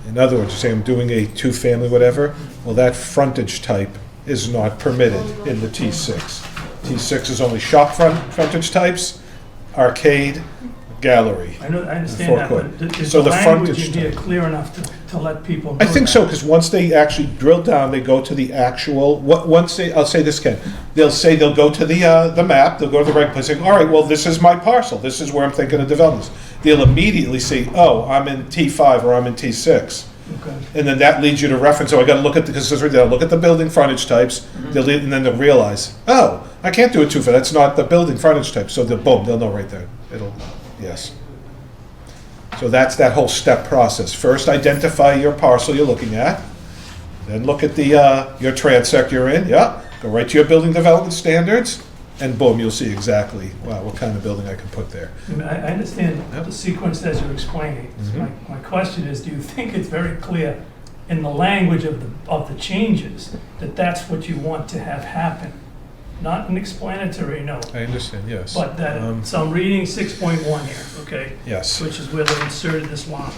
In other words, you say I'm doing a two-family whatever, well, that frontage type is not permitted in the T6. T6 is only shop frontage types, arcade, gallery. I understand that, but is So the the language frontage in here clear enough to let people know I think that? so, because once they actually drill down, they go to the actual, I'll say this, Ken, they'll go to the map, they'll go to the right place, saying, all right, well, this is my parcel, this is where I'm thinking of developments. They'll immediately see, oh, I'm in T5 or I'm in T6. Okay. And then that leads you to reference, so I gotta look at, because they'll look at the building frontage types, and then they'll realize, oh, I can't do a two-family, that's not the building frontage type, so they'll know right there. Yes. So that's that whole step process. First, identify your parcel you're looking at, then look at your transect you're in, go right to your building development standards, and boom, you'll see exactly, wow, what kind of building I can put there. I understand the sequence as you're explaining. So my question is, do you think it's very clear in the language of the changes that that's what you want to have happen? Not an explanatory note, I understand, yes. but that, so I'm reading 6.1 here, okay? Yes. Which is where they inserted this line.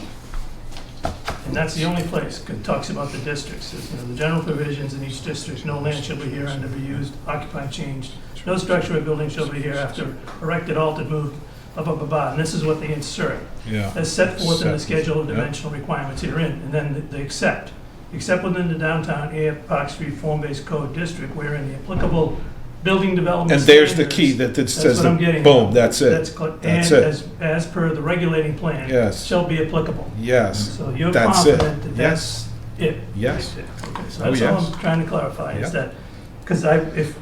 And that's the only place, it talks about the districts. It says, the general provisions in each district, no land shall be herein to be used, occupied, changed. No structure or building shall be hereafter erected, altered, moved, blah, blah, blah, blah. And this is what they insert. Yeah. As set forth in the schedule of Yep. dimensional requirements herein. And then they accept within the downtown Ayer Park Street form-based code district wherein the applicable building development And there's the standards- key that That's says, what I'm getting. boom, that's it. That's That's and it. as per the regulating plan. Yes. Shall be applicable. Yes, So you're That's it. confident that Yes. that's it? Yes. right there. Okay, so Oh, that's all yes. I'm trying to clarify, is Yep. that, because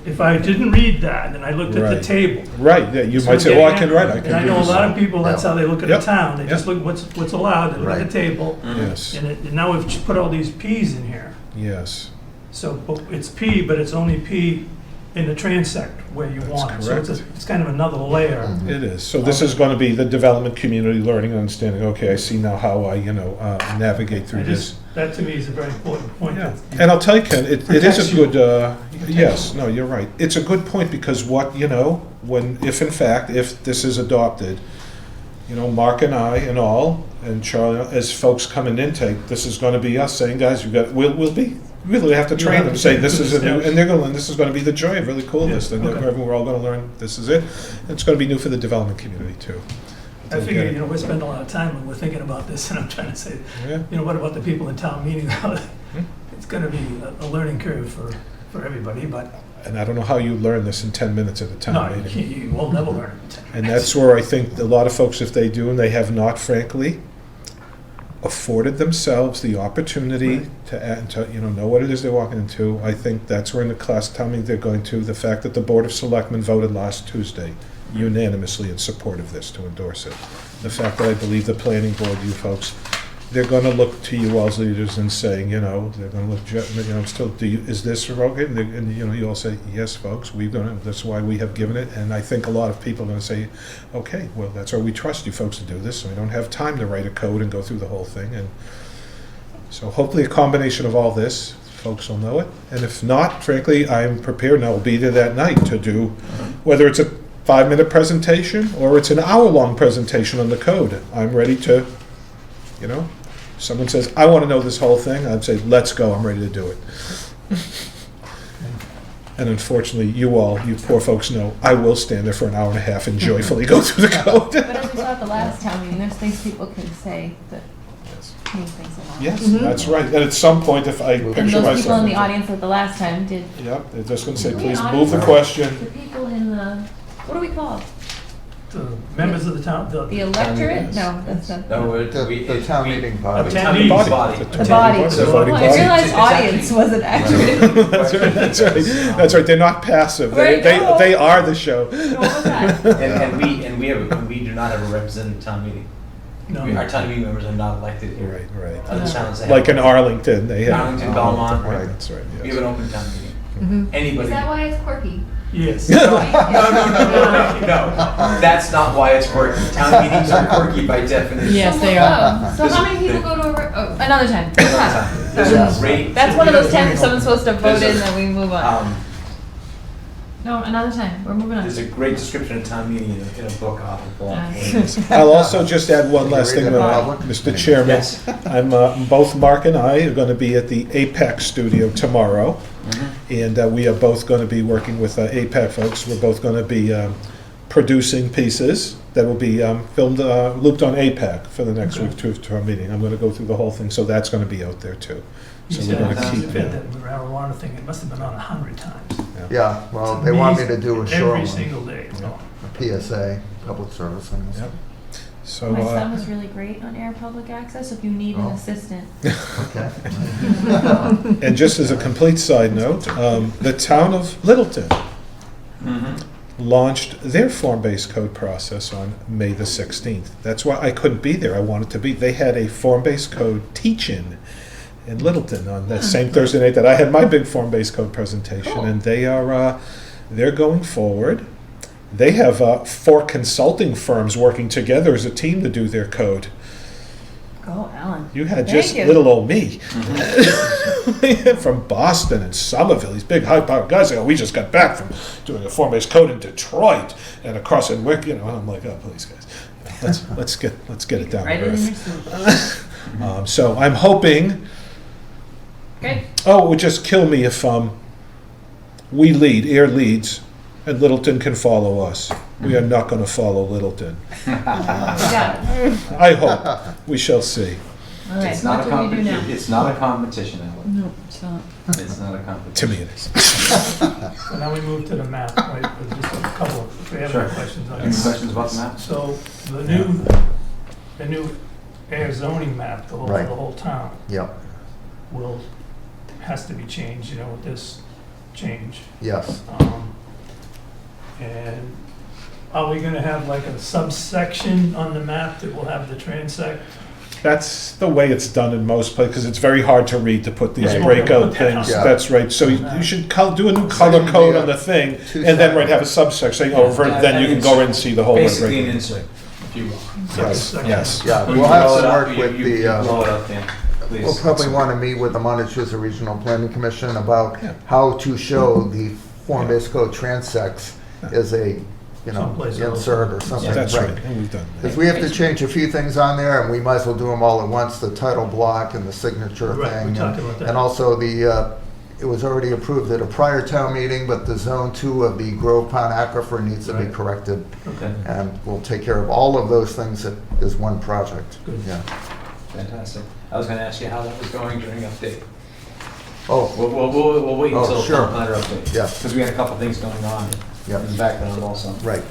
if I didn't read that, and I looked at the Right. table. right, yeah, you so might say, getting well, I can at- write, I can do And I know a this. lot of people, that's how they look at Yep. the town, they Yep. just look what's allowed, they look at Right. the table, Yes, and now we've put all these Ps in here. yes, So but it's P, but it's only P in the transect where you That's want it. So correct. it's kind of another layer. it is. So this is going to be the development community learning and understanding, okay, I see now how I, navigate through this. That to me is a very important point. Yeah, and I'll tell you, Ken, it is Protects a you. good, yes, no, you're right. It's a good point because if this is adopted, Mark and I and all, and Charlie, as folks come in intake, this is gonna be us saying, guys, we'll be really have to You'll train have them, to say, take this them is through a the new, steps. and they're gonna learn, this is gonna be the joy of really cool Yeah, this, and okay. we're all gonna learn, this is it. And it's gonna be new for the development community too. I figure, you know, we spend a lot of time when we're thinking about this, and I'm trying to say, Yeah. you know, what about the people in town meeting? Hmm. It's gonna be a learning curve for everybody, but And I don't know how you learn this in 10 minutes at a no, town you meeting. can't, you will never learn it. And that's where I think a lot of folks, if they do, and they have not frankly afforded themselves the opportunity Right. to, you know what it is they're walking into, I think that's where in the class town meeting they're going to, the fact that the Board of Selectmen voted last Tuesday unanimously in support of this, to endorse it. The fact that I believe the planning board, you folks, they're gonna look to you as leaders and saying, you know, they're gonna look, you know, still, is this okay? And, you know, you all say, yes, folks, that's why we have given it. And I think a lot of people are gonna say, okay, well, that's why we trust you folks to do this, so we don't have time to write a code and go through the whole thing. And so hopefully a combination of all this, folks will know it. And if not, frankly, I'm prepared, and I will be there that night to do, whether it's a 5-minute presentation or it's an hour-long presentation on the code. I'm ready to, you know, someone says, I want to know this whole thing, I'd say, let's go, I'm ready to do it. And unfortunately, you poor folks know, I will stand there for an hour and a half and joyfully go through the code. But as we saw at the last town meeting, there's things people can say that move things along. Yes, that's right. And at some point, if I And picture those people in the myself. audience at the last time did. Yep, they're just going to say, The please audience- move the question. The people in the, what are we called? The members of the town, The electorate? No, that's not. No, The town meeting body. Attendees. Body. Body. The body. The voting Well, I body. realized It's audience actually- wasn't actually. That's right, that's right, they're not passive, Right, no. they are the show. No, what was that? And we do not have a representative town meeting. No. Our town meeting members are not elected here. Right. Other towns have. Like in Arlington, they have. Arlington, Belmont. Right, that's right, We have yes. an open town meeting. Is Anybody. that why it's quirky? Yes. No, that's not why it's quirky. Town meetings are quirky by definition. Yes, they are. Oh, so how many people go to another time? There's Yes. a great. That's one of those times someone's supposed to vote There's in a- and we move on. No, another time. We're moving on. There's a great description of town meeting in a book off of Paul. I'll also just add one last Can you thing, read it in public? Mr. Chairman. Yes. I'm, both Mark and I are going to be at the APEC studio tomorrow. And we are both going to be working with APEC folks. We're both going to be producing pieces that will be filmed, looped on APEC for the next week to our meeting. I'm going to go through the whole thing, so that's going to be out there too. You So said we're going to that keep it. that marijuana thing, it must have been on 100 times. Yeah, well, they want me to do a show Every on single day. a PSA, public service. announcement. Yep. So, My son was really great on air public access, if you need an Oh. assistant. Okay. and just as a complete side note, the town of Littleton launched their form-based code process on May the 16th. That's why I couldn't be there. I wanted to be. They had a form-based code teach-in in Littleton on that same Thursday night that I had my big form-based code presentation, Cool. and they're going forward. They have 4 consulting firms working together as a team to do their code. Go, Alan. You had Thank just you. little old me from Boston and Somerville, these big high-powered guys. They go, we just got back from doing a form-based code in Detroit and across in Wick. You know, and I'm like, oh, please, guys, let's get it down Right to in your earth. suit. So I'm hoping. Great. Oh, it would just kill me if we lead, Ayer leads, and Littleton can follow us. We are not going to follow Littleton. Yeah. I hope. We shall see. All right, It's not what a do we do now? competition, it's not a competition, Alan. No, it's not. It's not a competition. To me, it is. So now we move to the map, right, with just a couple of, if we have Sure. any questions on Any it. questions about the map? So the new air zoning map, for Right. the whole town, Yep, has to be changed, you know, with this change. yes. And are we gonna have like a subsection on the map that will have the transect? That's the way it's done in most places, because it's very hard to read, to put these Right. breakout Yeah. things. Yeah. That's right. So you should do a new color Second, code yeah. on the thing, Two and then seconds. have a subsection saying, oh, then you can go in and see the whole. Basically an breakout. insert, if you will. Yes, Subsection. yes. Yeah, You we'll have blow it to up, work you- with you the, blow it up, Dan, please. we'll probably want to meet with the Montezuma Regional Planning Commission about Yeah. how to show the form-based code transects as a Someplace else. insert or something. That's right, and we've done that. Because we have to change a few things on there, and we might as well do them all at once, the title block and the signature Right, thing. we talked about that. And also it was already approved at a prior town meeting, but the Zone 2 of the Grove Pond Aquifer needs to be Right. corrected. Okay, And we'll take care of all of those things as one project. Good. Yeah. fantastic. I was gonna ask you how that was going during update. Oh, We'll wait Oh, until sure. planner update. Yeah. Because we had a couple things going on Yeah. in the background also. right.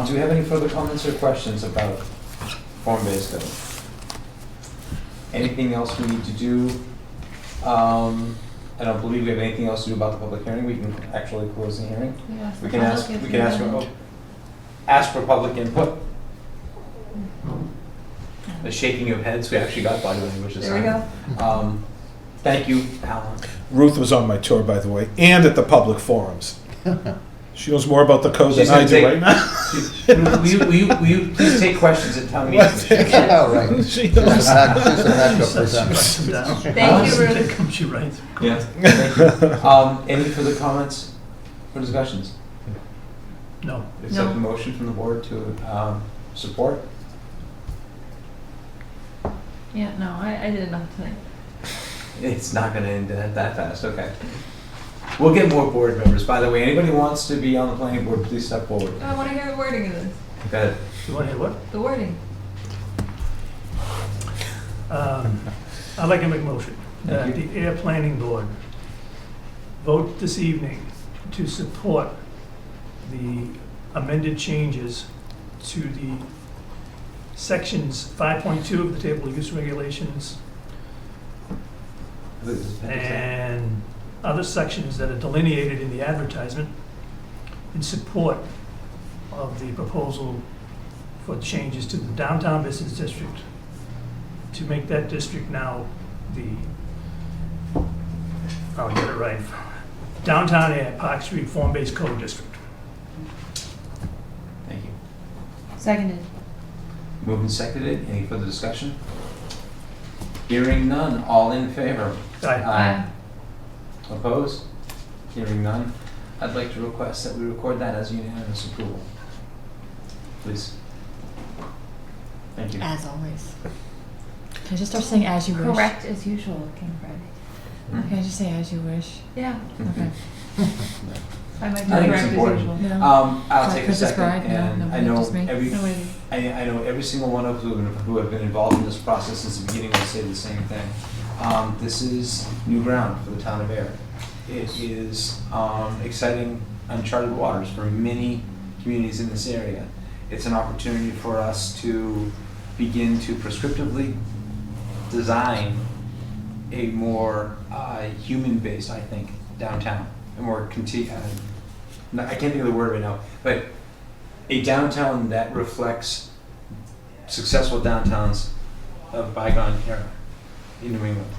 Do we have any further comments or questions about form-based code? Anything else we need to do? I don't believe we have anything else to do about the public hearing. We can actually close the hearing. We can ask for public input. The shaking of heads, we actually got body language this There we time. go. Thank you, Alan. Ruth was on my tour, by the way, and at the public forums. She knows more about the code She's than I gonna do take- right now. Will you please take questions at town meeting? Yeah, right. She She's knows. a backup She presenter. writes them down. Thank you, Ruth. Take 'em, she writes. Yeah, thank you. Any further comments or discussions? No. Accept No. the motion from the board to support? Yeah, no, I did enough tonight. It's not gonna end that fast, okay. We'll get more board members. By the way, anybody who wants to be on the planning board, please step forward. I want to hear the wording of this. Go ahead. You want to hear what? The wording. I'd like to make a motion that Thank the Air Planning Board vote this evening to support the amended changes to the sections 5.2 of the Table of Use Regulations and other sections that are delineated in the advertisement in support of the proposal for changes to the downtown business district to make that district now the, I'll get it right, Downtown Air Park Street Form-Based Code District. Thank you. Seconded. Moved and seconded. Any further discussion? Hearing none. All in favor? Aye. Opposed? Hearing none. I'd like to request that we record that as unanimous approval. Please. Thank you. As always. Can I just start saying as you wish? Correct as usual, King Friday. Hmm? Can I just say as you wish? Yeah, Okay. I might I be think it's correct as important. usual. No. I'll Like take a Princess second, Bride? No, and I nobody, know just me? every, No, wait. I know every single one of who have been involved in this process since the beginning will say the same thing. This is new ground for the town of Ayer. It is exciting uncharted waters for many communities in this area. It's an opportunity for us to begin to prescriptively design a more human-based, I think, downtown. A more I can't think of the word right now, but a downtown that reflects successful downtowns of bygone era in New England.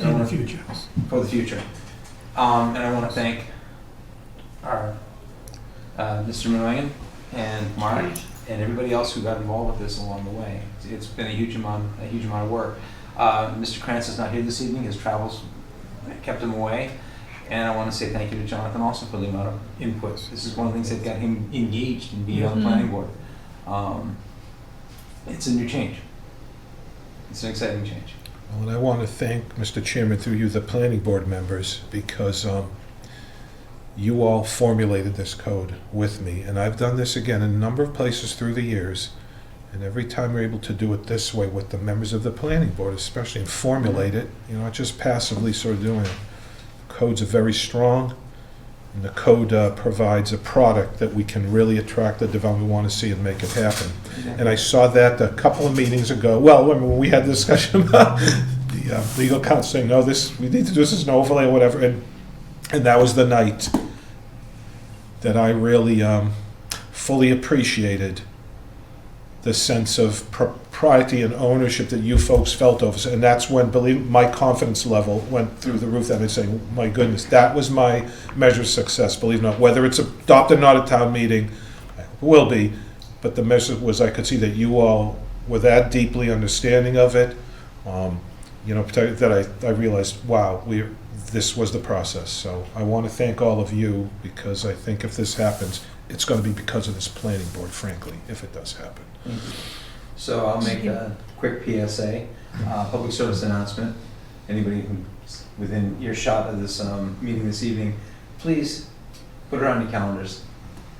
In the future. For the future. And I want to thank our Mr. Nguyen and Mark and everybody else who got involved with this along the way. It's been a huge amount of work. Mr. Krantz is not here this evening. His travels kept him away. And I want to say thank you to Jonathan also for the amount of input. This is one of the things that got him engaged in being on the planning board. It's a new change. It's an exciting change. Well, and I want to thank, Mr. Chairman, through you, the planning board members, because you all formulated this code with me. And I've done this again in a number of places through the years. And every time we're able to do it this way with the members of the planning board, especially, and formulate it, not just passively sort of doing it. Codes are very strong, and the code provides a product that we can really attract the development we want to see and make it happen. And I saw that a couple of meetings ago. Well, when we had the discussion about the legal counsel saying, no, we need to do this as an overlay or whatever, and that was the night that I really fully appreciated the sense of propriety and ownership that you folks felt of us. And that's when, believe my confidence level went through the roof. That I'd say, my goodness, that was my measure of success, believe it or not. Whether it's adopted or not at town meeting, it will be, but the measure was I could see that you all were that deeply understanding of it, that I realized, wow, this was the process. So I want to thank all of you, because I think if this happens, it's gonna be because of this planning board, frankly, if it does happen. So I'll make a quick PSA, public service announcement. Anybody who's within earshot of this meeting this evening, please put it on your calendars.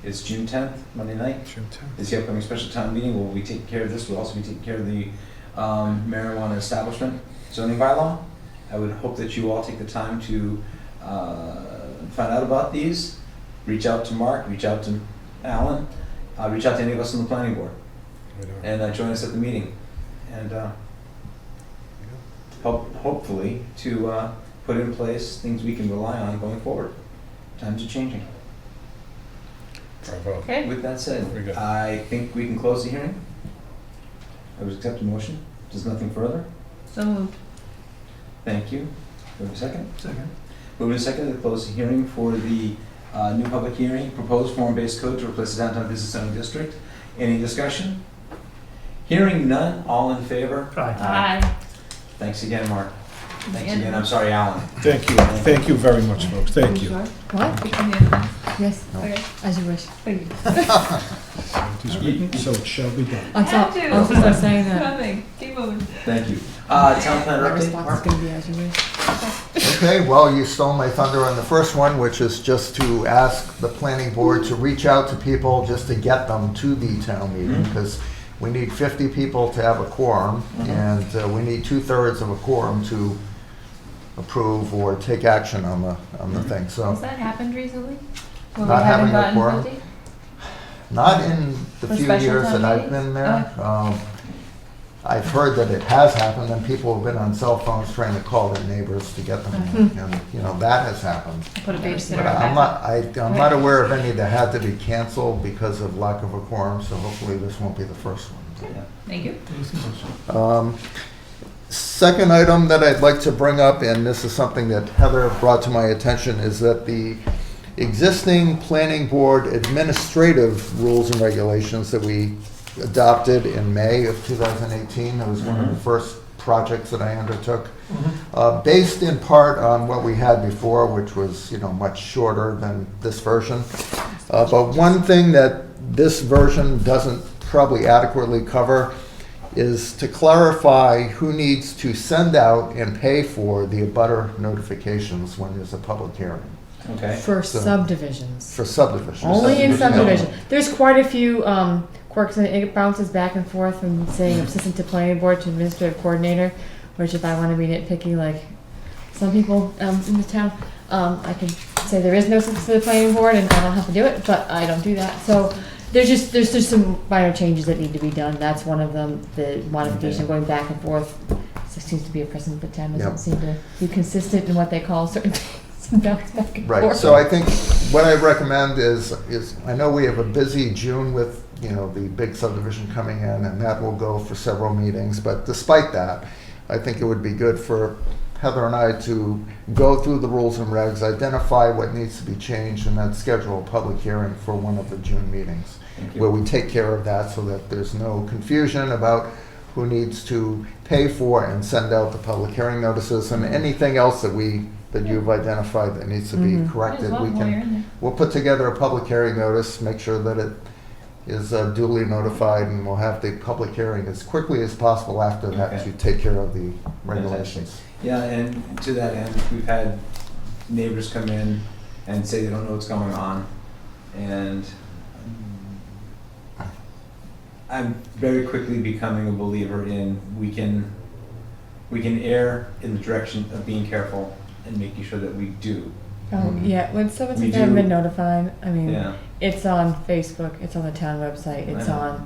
It's June 10th, Monday night. June 10th. It's the upcoming special town meeting. We'll be taking care of this. We'll also be taking care of the marijuana establishment zoning bylaw. I would hope that you all take the time to find out about these. Reach out to Mark, reach out to Alan, reach out to any of us on the planning board, and join us at the meeting. And hopefully to put in place things we can rely on going forward. Times are changing. Bravo. Okay. With that said, Very good. I think we can close the hearing. I would accept a motion. There's nothing further. So moved. Thank you. Do we have a second? Second. Moving to second to close the hearing for the new public hearing, proposed form-based code to replace the downtown business zone district. Any discussion? Hearing none, all in favor? Aye. Thanks again, Mark. Thanks again. I'm sorry, Alan. Thank you very much, folks, thank you. What? Yes, No. as you wish. It is written, so it shall be done. I thought, I was just saying that. Nothing. Keep moving. Thank you. Town planner My update, response is Mark? gonna be as you wish. Okay, well, you stole my thunder on the first one, which is just to ask the planning board to reach out to people just to get them to the town meeting, Mhm. because we need 50 people to have a quorum, Mhm. and we need 2/3 of a quorum to approve or take action on the thing, so. Has that happened recently? Where Not we haven't having a gotten quorum? 50? Not in the For few special years town that I've meetings? been there. I've heard that it has happened, and people have been on cell phones trying to call their neighbors to get them, and, that has happened. Put a babysitter But on I'm not aware of any that had to be canceled because of lack of a quorum, so hopefully this won't be the first one. Yeah. Thank you. Second item that I'd like to bring up, and this is something that Heather brought to my attention, is that the existing planning board administrative rules and regulations that we adopted in May of 2018, that was one of the first projects that I undertook, based in part on what we had before, which was, much shorter than this version. But one thing that this version doesn't probably adequately cover is to clarify who needs to send out and pay for the abutter notifications when there's a public hearing Okay. For So- subdivisions. for subdivisions. Only in Subdivision. subdivision. There's quite a few quirks, and it bounces back and forth from saying assistant to planning board to administrative coordinator, which if I want to be nitpicky, like some people in the town, I can say there is no assistant to the planning board and I don't have to do it, but I don't do that. So there's just some minor changes that need to be done. That's one of them, the modification going back and forth. So it seems to be a precedent, but town doesn't Yep. seem to be consistent in what they call certain things and bounce back and Right, forth. so I think what I recommend is I know we have a busy June with, the big subdivision coming in, and that will go for several meetings, but despite that, I think it would be good for Heather and I to go through the rules and regs, identify what needs to be changed, and then schedule a public hearing for one of the June meetings, Thank you. where we take care of that so that there's no confusion about who needs to pay for and send out the public hearing notices, and anything else that you've identified that needs to be Mhm. corrected. Might as well We while you're can, in there. we'll put together a public hearing notice, make sure that it is duly notified, and we'll have the public hearing as quickly as possible after that Okay. to take care of the regulations. Yeah, and to that end, we've had neighbors come in and say they don't know what's going on, and I'm very quickly becoming a believer in we can err in the direction of being careful and making sure that we do. Oh, yeah, when someone We says they haven't do- been notified, I mean, Yeah. it's on Facebook, it's on the town website, it's I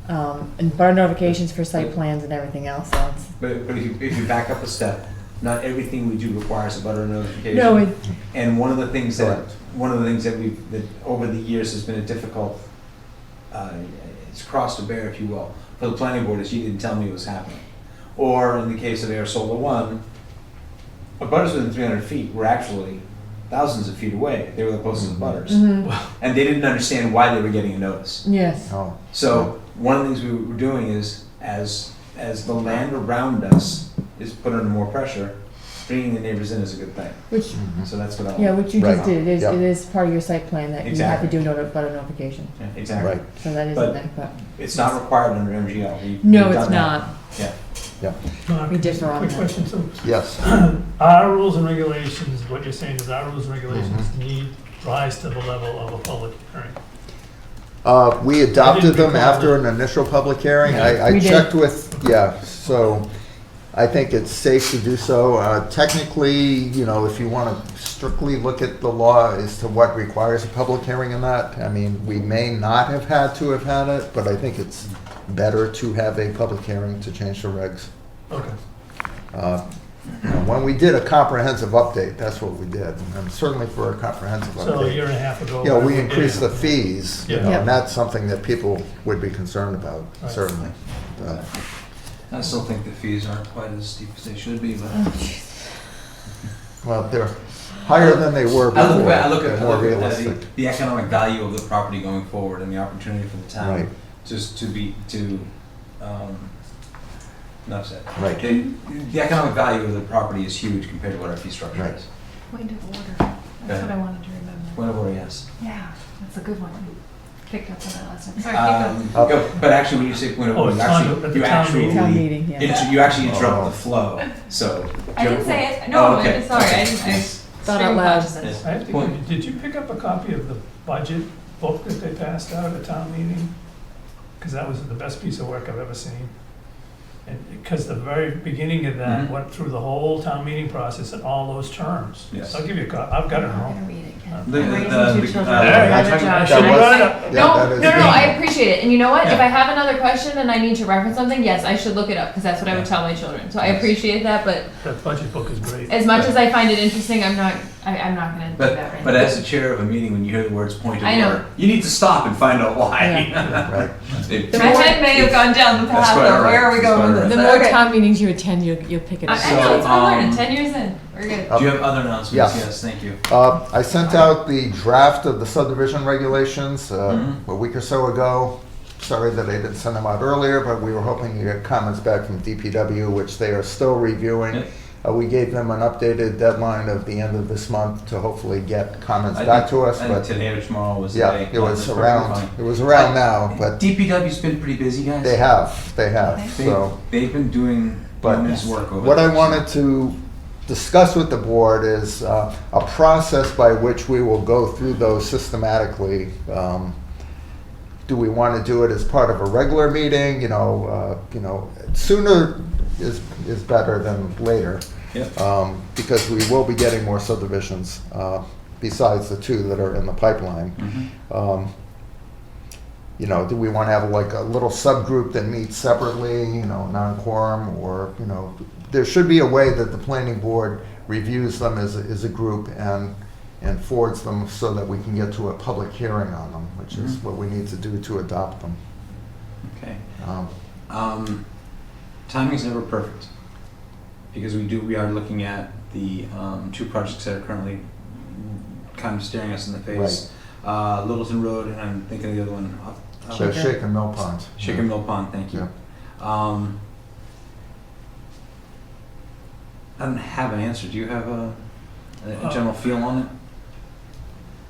on, and bar notifications for site plans and everything else, so it's. But if you back up a step, not everything we do requires a butter notification. No, it, And one of the things that Correct. that over the years has been a difficult, it's cross to bear, if you will, for the planning board is you didn't tell me it was happening. Or in the case of Air Solar One, abutters within 300 feet were actually thousands of feet away. They were the closest abutters. mhm, And they didn't understand why they were getting a notice. yes, Oh, So one of the things we were doing is, as the land around us is put under more pressure, bringing the neighbors in is a good thing. Which, So that's what I yeah, want. which you Right. just did, Yeah. it is part of your site plan that you have to Exactly. do butter notification, Yeah, exactly. Right. so that is But- in there, but. It's not required under MGL. No, We've it's done that. not. Yeah. Mark, We differ on quick that. question, so Yes. our rules and regulations, what you're saying is our rules and regulations Mm-hmm. need rise to the level of a public hearing. We adopted them recall after an initial public hearing. Yeah. I We did. checked with, yeah, so I think it's safe to do so. Technically, you know, if you want to strictly look at the law as to what requires a public hearing in that, I mean, we may not have had to have had it, but I think it's better to have a public hearing to change the regs. Okay. You know, when we did a comprehensive update, that's what we did, and certainly for a comprehensive So a update. year and a half ago. You know, we whatever increased the did. fees, you Yeah. know, Yep. and that's something that people would be concerned about, Right. certainly. I still think the fees aren't quite as steep as they should be, but. Well, they're higher than they were I look before. at, I look They're at, I more look at realistic. the economic value of the property going forward and the opportunity for the town. Right. Just to be, enough said. Right. The economic value of the property is huge compared to what our fee structure Right. is. Point of order. Go That's what ahead. I wanted to remember. Point of order, yes. Yeah, that's a good one. Picked up on that last time. Sorry, keep going. Go, but actually, when you say point of Oh, order, it's you on the- actually, at the you town actually, meeting. Town meeting, yeah. you actually interrupt Oh. the flow, so. I didn't say it. No, Oh, okay. I'm sorry. Okay. I Yes. Thought out loud. Yes. I have to Point. Did you pick up a copy of the budget book that they passed out at town meeting? Because that was the best piece of work I've ever seen. And because the very beginning of that Mhm. went through the whole town meeting process and all those terms. Yes. So I'll give you a copy. I've got it I'm home. gonna read it, Ken. The- I'm the- raising the- two children. uh, Very I good took- job. I That should've was- brought it up. Yeah, No, that no, is no, good. I appreciate it. And you know what? If Yeah. I have another question and I need to reference something, yes, I should look it up because that's what I would tell my children. So I Yes. appreciate that, but That budget book is great. as much as I find it interesting, I'm not gonna do that right But now. as the chair of a meeting, when you hear the words point of I know. order, you need to stop and find out why. Right. It- My head may have gone down the That's path quite of all right. where are we That's going quite with all this? The more Okay. town meetings you attend, you'll pick it up. I know, it's So, fun learning. um, 10 years in. We're good. Do you have other announcements? Yes. Yes, thank you. I sent out the draft of the subdivision regulations Mhm. a week or so ago. Sorry that I didn't send them out earlier, but we were hoping to get comments back from DPW, which they are still reviewing. Yep. We gave them an updated deadline of the end of this month to hopefully get comments I back think- to us, I think but today or tomorrow was the yeah, day. it was That's perfectly around, fine. it was around now, but DPW's been pretty busy, guys. they have, They- so. They've been doing But yeoman's work over what I there. wanted to discuss with the board is a process by which we will go through those systematically. Do we want to do it as part of a regular meeting? Sooner is better than later. Yep. Because we will be getting more subdivisions besides the two that are in the pipeline. Mhm. Do we want to have like a little subgroup that meets separately, non-quorum, or, there should be a way that the planning board reviews them as a group and forwards them so that we can get to a public hearing on them, which is Mhm. what we need to do to adopt them. Okay. Um, Timing's never perfect, because we are looking at the two projects that are currently kind of staring us in the face. Littleton Road, and I'm thinking of the other one. So Shake and Mill Pond. Shaker Mill Pond, thank you. I don't have an answer. Do you have a general feel on it?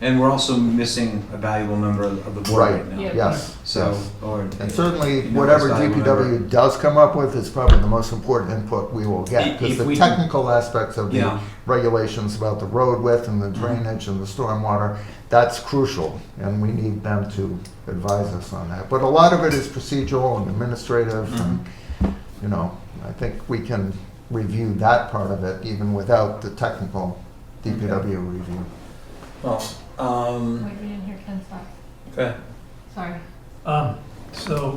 And we're also missing a valuable member of the board Right, right now. Yeah. yes. So, yes. or. And certainly, you know, whatever it's valuable DPW member. does come up with is probably the most important input we will get. If Because the we- technical aspects of the Yeah. regulations about the road width and the drainage and the stormwater, that's crucial, and we need them to advise us on that. But a lot of it is procedural and administrative, and, I think we can review that part of it even without the technical DPW review. Well, Wait, we didn't hear Ken's thought. okay. Sorry. So,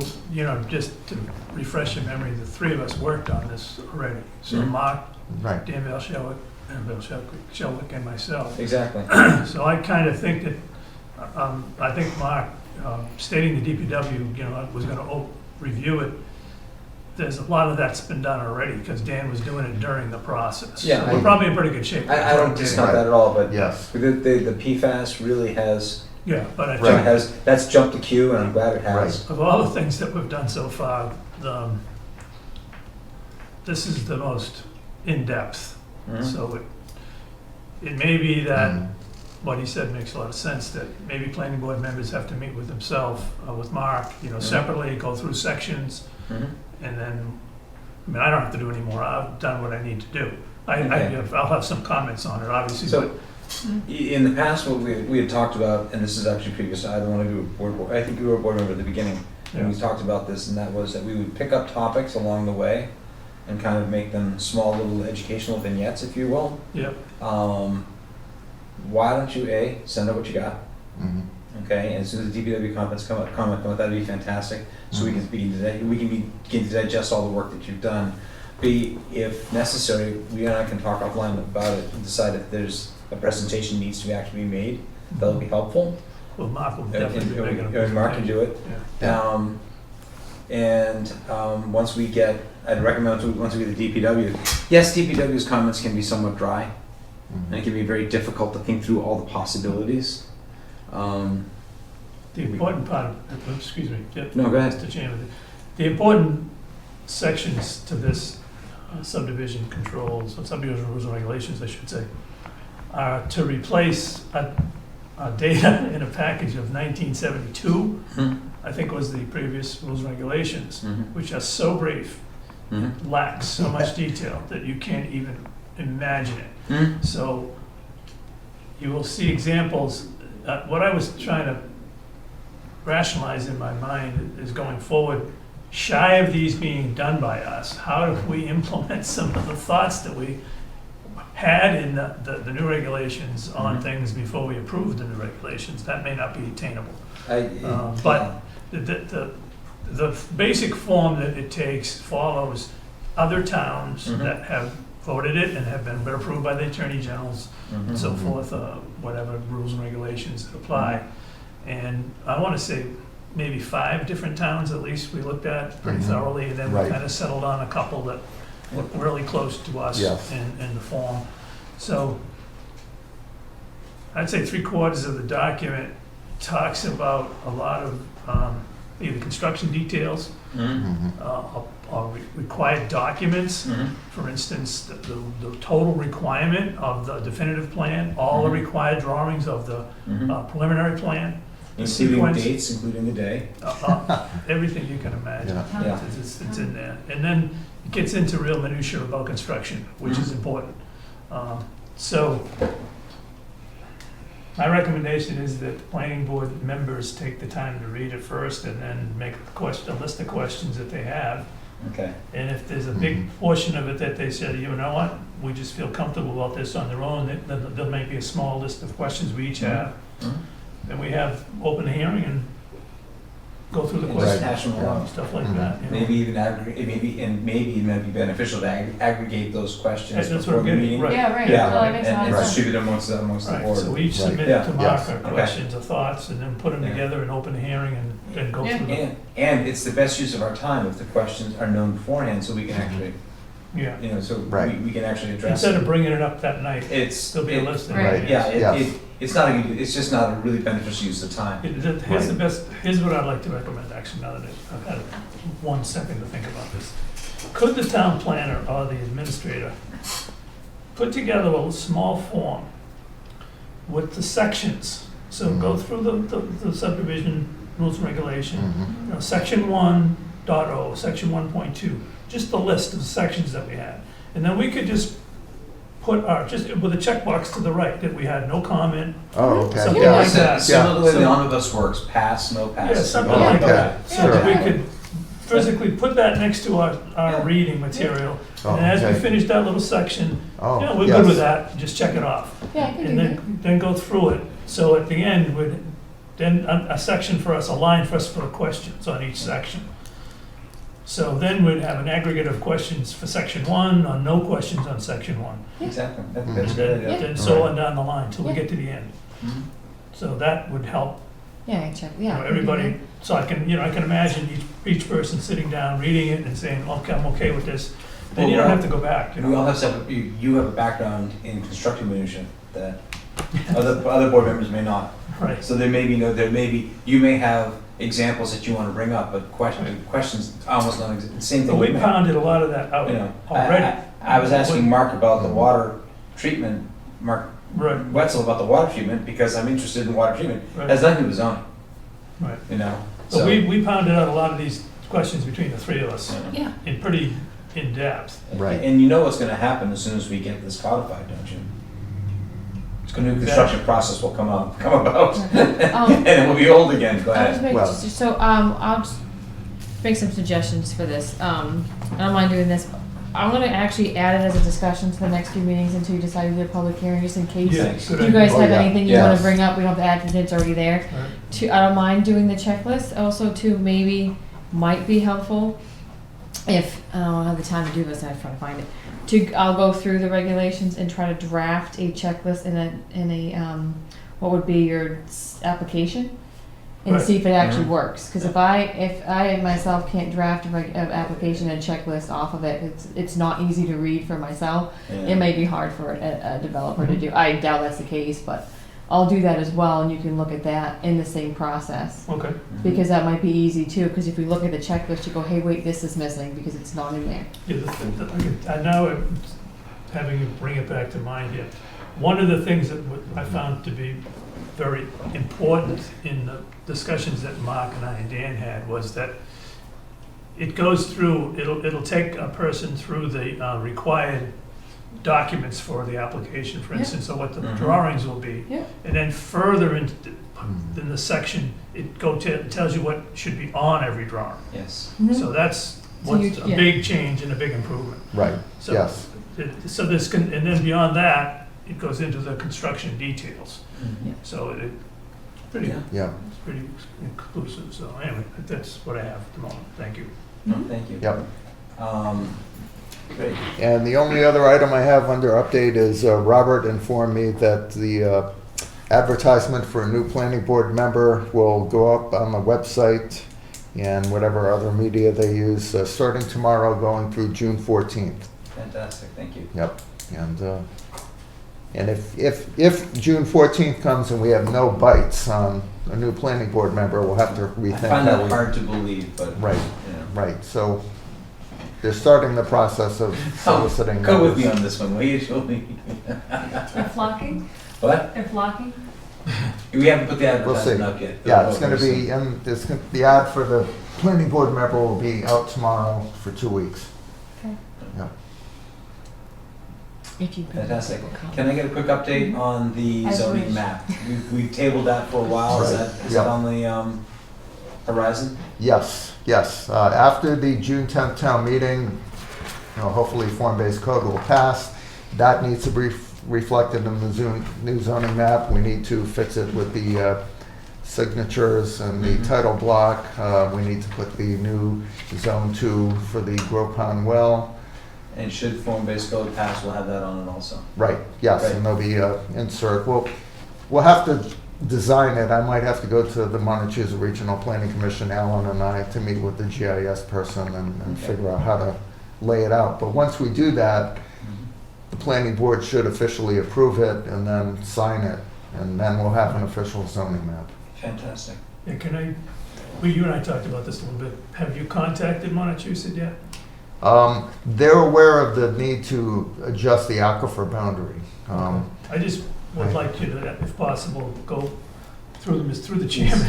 just to refresh your memory, the three of us worked on this already. So Mhm. Mark, Right. Dan Shelwick, and Bill Shelwick, and myself. Exactly. So I kind of think that, I think Mark, stating the DPW, was gonna review it. There's a lot of that's been done already, because Dan was doing it during the process. Yeah, So we're probably in pretty good shape. I don't discount that at all, but Yes. the PFAS really has, Yeah, but I Right. think that's jumped the queue, and I'm glad it has. of all the things that we've done so far, this is the most in-depth Mhm. So it may be that what he said makes a lot of sense, that maybe planning board members have to meet with himself, with Mark, separately, go through sections, Mhm. and then, I mean, I don't have to do any more, I've done what I need to do. Okay. I'll have some comments on it, obviously, So, but in the past, what we had talked about, and this is actually previous, I don't want to do a board, I think you were a board member at the beginning, and we yeah. talked about this, and that was that we would pick up topics along the way and kind of make them small little educational vignettes, if you will. Yeah. Why don't you, A, send out what you got, Mhm. okay, and as soon as the DPW comments come out, that'd be fantastic, so we can begin to digest all the work that you've done. B, if necessary, we and I can talk offline about it and decide if there's a presentation needs to actually be made, that'll be helpful. Well, Mark will definitely be making a And Mark can do it. Yeah. Once we get, I'd recommend once we get the DPW, yes, DPW's comments can be somewhat dry, and it can be very difficult to think through all the possibilities. The important part, excuse me, No, go ahead. Mr. Chairman, the important sections to this subdivision controls, or subdivision rules and regulations, I should say, are to replace a data in a package of 1972, I think was the previous rules and regulations, which are so brief, lacks so much detail that you can't even imagine it. So you will see examples. What I was trying to rationalize in my mind is going forward, shy of these being done by us, how do we implement some of the thoughts that we had in the new regulations on things before we approved the new regulations? That may not be attainable. But the basic form that it takes follows other towns that have voted it and have been approved by the attorney generals and so forth, whatever rules and regulations apply. And I want to say maybe 5 different towns at least we looked at pretty thoroughly, and then we Right. kind of settled on a couple that look really close to us Yes. in the form. So I'd say 3/4 of the document talks about a lot of either construction details, or required documents. For instance, the total requirement of the definitive plan, all the required drawings of the preliminary plan, the Including sequence, dates, including the day. everything you can imagine. Yeah. Yeah. It's in there. And then it gets into real minutia about construction, which is important. So my recommendation is that the planning board members take the time to read it first and then make a list of questions that they have. Okay. And if there's a big portion of it that they said, you know what, we just feel comfortable about this on their own, then there may be a small list of questions we each have. Then we have open hearing and go through the And questions, just hash them along. stuff like that. you know. Maybe even aggregate, maybe it might be beneficial to aggregate those questions That's before what the I'm getting, meeting. right. Yeah, right. Yeah, No, that makes a lot and of sense. distribute them amongst the Right, board. so we each Right. submit Yeah. to Mark Yes. our Okay. questions or thoughts, and then put them Yeah. together in open hearing and go Yeah. through them. And it's the best use of our time if the questions are known beforehand, so we can actually, Yeah, so Right. we can actually address instead it. of bringing it up that night, It's, there'll be a it- list. of Right. ideas. yeah, Yes. it's not it's just not a really beneficial use of time. Here's the best, here's what I'd like to recommend, actually, now that I've had 1 second to think about this. Could the town planner or the administrator put together a small form with the sections? So go through the subdivision rules and regulation, you know, section 1.0, section 1.2, just the list of the sections that we had. And then we could just put just with a checkbox to the right, that we had no comment. Oh, okay. Something Yeah. like that. Similar to the way the So- omnibus works, pass, no pass. Yeah, something Oh, like okay. that. So Sure. that we could physically put that next to our Yeah. reading material. Oh, And as we okay. finish that little section, Oh, yeah, we're yes. good with that, just check it off. Yeah, I can do And that. then go through it. So at the end, then a section for us, a line for us for questions on each section. So then we'd have an aggregate of questions for section 1, or no questions on section 1. Exactly, that's a good idea. Then so Right. on down the line, till we get to the end. Mhm. So that would help, Yeah, I check, you yeah. know, I can do everybody, so I can imagine each person sitting down, reading it and saying, okay, I'm okay with this. Then you don't have to go back, you We all know. have separate, you have a background in construction minutia that other board members may not. Right. So there may be, you may have examples that you want to bring up, but questions almost not, same But thing. we with me. pounded a lot of that out You know, already. I was asking Mark about the water treatment, Mark Right, Wetzel about the water treatment, because I'm interested in water treatment. Right. Has nothing to do with zoning, right. you know? But So- we pounded out a lot of these questions between the three of us Yeah. in pretty in-depth. Right. And you know what's gonna happen as soon as we get this codified, don't you? The new construction process will come about, and it will be old again, go I'll just ahead. make, Well- so, I'll just make some suggestions for this. I don't mind doing this. I'm gonna actually add it as a discussion to the next few meetings until you decide to do a public hearing, just in case. Yeah, Thanks. good You idea. guys Oh, have yeah. anything you wanna Yes. bring up, we don't have to add to it, it's already there. Right. I don't mind doing the checklist, also to maybe, might be helpful, if, I don't have the time to do this, I'm trying to find it. I'll go through the regulations and try to draft a checklist in a, what would be your application? And Right. see if it actually Mhm. works, cause if I myself can't draft an application and checklist off of it, it's not easy to read for myself. Yeah. It may be hard for a developer to Mhm. do. I doubt that's the case, but I'll do that as well, and you can look at that in the same process. Okay, Mhm. Because that might be easy too, because if we look at the checklist, you go, hey, wait, this is missing because it's not in there. yeah, I now, having you bring it back to mind here, one of the things that I found to be very important in the discussions that Mark and I and Dan had was that it goes through, it'll take a person through the required documents for the application, for Yeah. instance, or what the Mhm. drawings will be. Yeah. And then further in the section, it tells you what should be on every drawing. Yes. So that's So what's you- a yeah. big change and a big improvement. Right, So- yes. So this can, and then beyond that, it goes into the construction details. Mhm. So it, pretty, Yeah. Yeah, it's pretty inclusive. So anyway, that's what I have at the moment. Thank you. No, thank you. yep. Great. And the only other item I have under update is Robert informed me that the advertisement for a new planning board member will go up on the website and whatever other media they use, starting tomorrow, going through June 14th. Fantastic, thank you. Yep, and if June 14th comes and we have no bites on a new planning board member, we'll have to I rethink find how that we. hard to believe, but. Right. You know. Right, so they're starting the process of soliciting Go with me members. on this one, will you, Julie? They're flocking? What? They're flocking? We haven't put the We'll see. advertisement up yet. Yeah, it's gonna be, and the ad for the planning board member will be out tomorrow for 2 weeks. Okay. Yeah. If you could. Fantastic. Can I get a quick update on the As zoning wish. map? We've tabled that for a while, is Right. that Yep. on the horizon? Yes, yes. After the June 10th town meeting, hopefully form-based code will pass. That needs to be reflected in the new zoning map. We need to fix it with the signatures and the Mhm. title block. We need to put the new zone 2 for the Grow Pond well. And should form-based code pass, we'll have that on it also. Right, yes, and there'll be insert. We'll have to design it. I might have to go to the Montechusett Regional Planning Commission, Alan and I, to meet with the GIS person and Okay. figure out how to lay it out. But once we do that, the planning board should officially approve it and then sign it, and then we'll have an official zoning map. Fantastic. Yeah, well, you and I talked about this a little bit. Have you contacted Montechusett yet? They're aware of the need to adjust the aquifer boundary. I just would like you to, if possible, go through the chairman.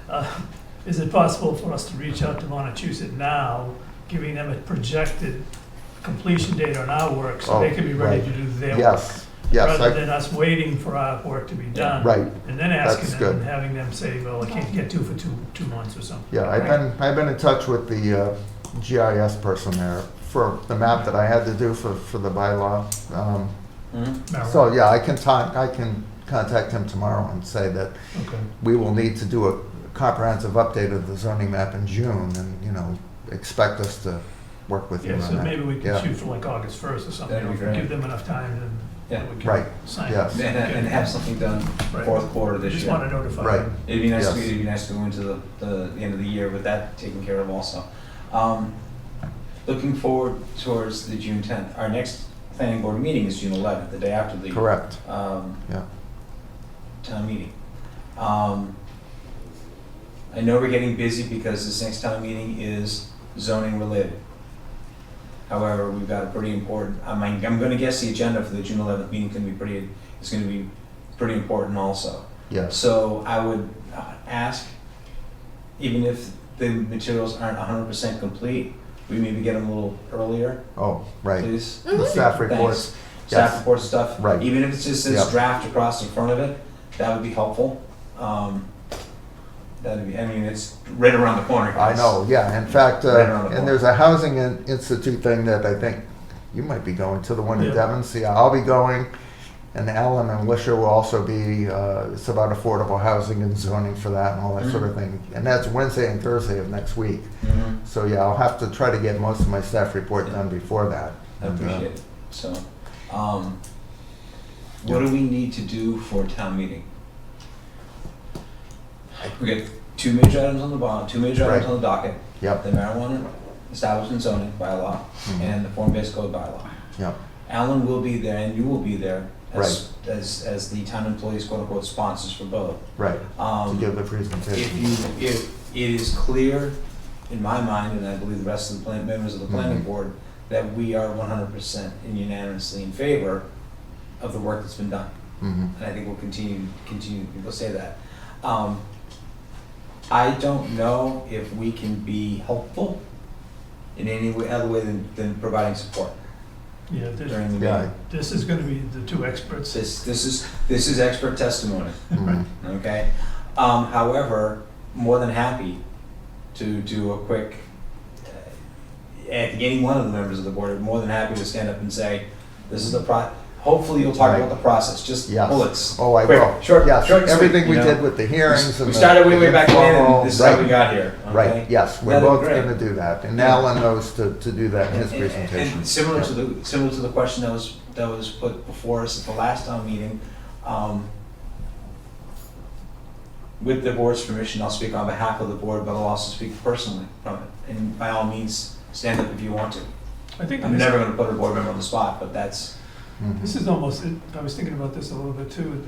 Yeah. Is it possible for us to reach out to Montechusett now, giving them a projected completion date on our work, so they Oh, can be ready right. to do their work? Yes, yes, Rather than us waiting for our work to be done. right. And then asking That's them, good. and having them say, well, I can't get to for two months or something. Yeah, I've been in touch with the GIS person there for the map that I had to do for the bylaw. Mhm. So, yeah, I can contact him tomorrow and say that Okay. we will need to do a comprehensive update of the zoning map in June and, expect us to work with you Yeah, on so that. maybe we can Yeah. shoot for like August 1st or something, That'd be great. give them enough time and Yeah. then we Right, can sign. yes. And have something done Right. fourth quarter this Just year. want to notify Right. them. It'd be nice Yes. to go into the end of the year with that taken care of also. Looking forward towards the June 10th. Our next planning board meeting is June 11th, the day after the Correct, um, yeah. town meeting. I know we're getting busy because this next town meeting is zoning related. However, we've got a pretty important, I'm gonna guess the agenda for the June 11th meeting is gonna be pretty important also. Yes. So I would ask, even if the materials aren't 100% complete, we maybe get them a little earlier, Oh, right. please. The staff reports. Staff Yes. reports and stuff. Right. Even if it's just this Yep. draft across the front of it, that would be helpful. That'd be, I mean, it's right around the corner. I guys. know, yeah, in fact, Right around the and corner. there's a housing institute thing that I think you might be going to, the one in Yeah. Devon. See, I'll be going, and Alan and Lisha will also be, it's about affordable housing and zoning for that and all that sort of thing. And that's Wednesday and Thursday of next week. Mhm. So, yeah, I'll have to try to get most of my staff report done before that. I appreciate it. So, what do we need to do for town meeting? We got two major items on the bond, two major items Right. on the docket. Yep, The marijuana establishment zoning bylaw Mhm. and the form-based code bylaw. yep, Alan will be there and you will be there as the town employees, quote unquote, sponsors for both. right, to give the If presentation. if it is clear in my mind, and I believe the rest of the members of the planning Mhm. board, that we are 100% and unanimously in favor of the work that's been done. Mhm. And I think we'll continue, we'll say that. I don't know if we can be helpful in any other way than providing support Yeah, during the Yeah. meeting. this is gonna be the two experts. This is expert testimony, Mhm. okay? However, more than happy to do a quick, any one of the members of the board are more than happy to stand up and say, this is the hopefully you'll talk Right. about the process, just Yes. bullets. Oh, I Quick, will. Short, Yes, short and sweet, everything we you know? did with the hearings and We the- started way the back when, informal- and this is how we right. got here, okay? Right, yes, we're That'd be both great. gonna do that, and Yeah. Alan knows to do that in his And presentation. similar to Yeah. similar to the question that was put before us at the last town meeting, with the board's permission, I'll speak on behalf of the board, but I'll also speak personally from it. And by all means, stand up if you want to. I think I'm never gonna put a board member on the spot, but that's, Mhm. this is almost, I was thinking about this a little bit too.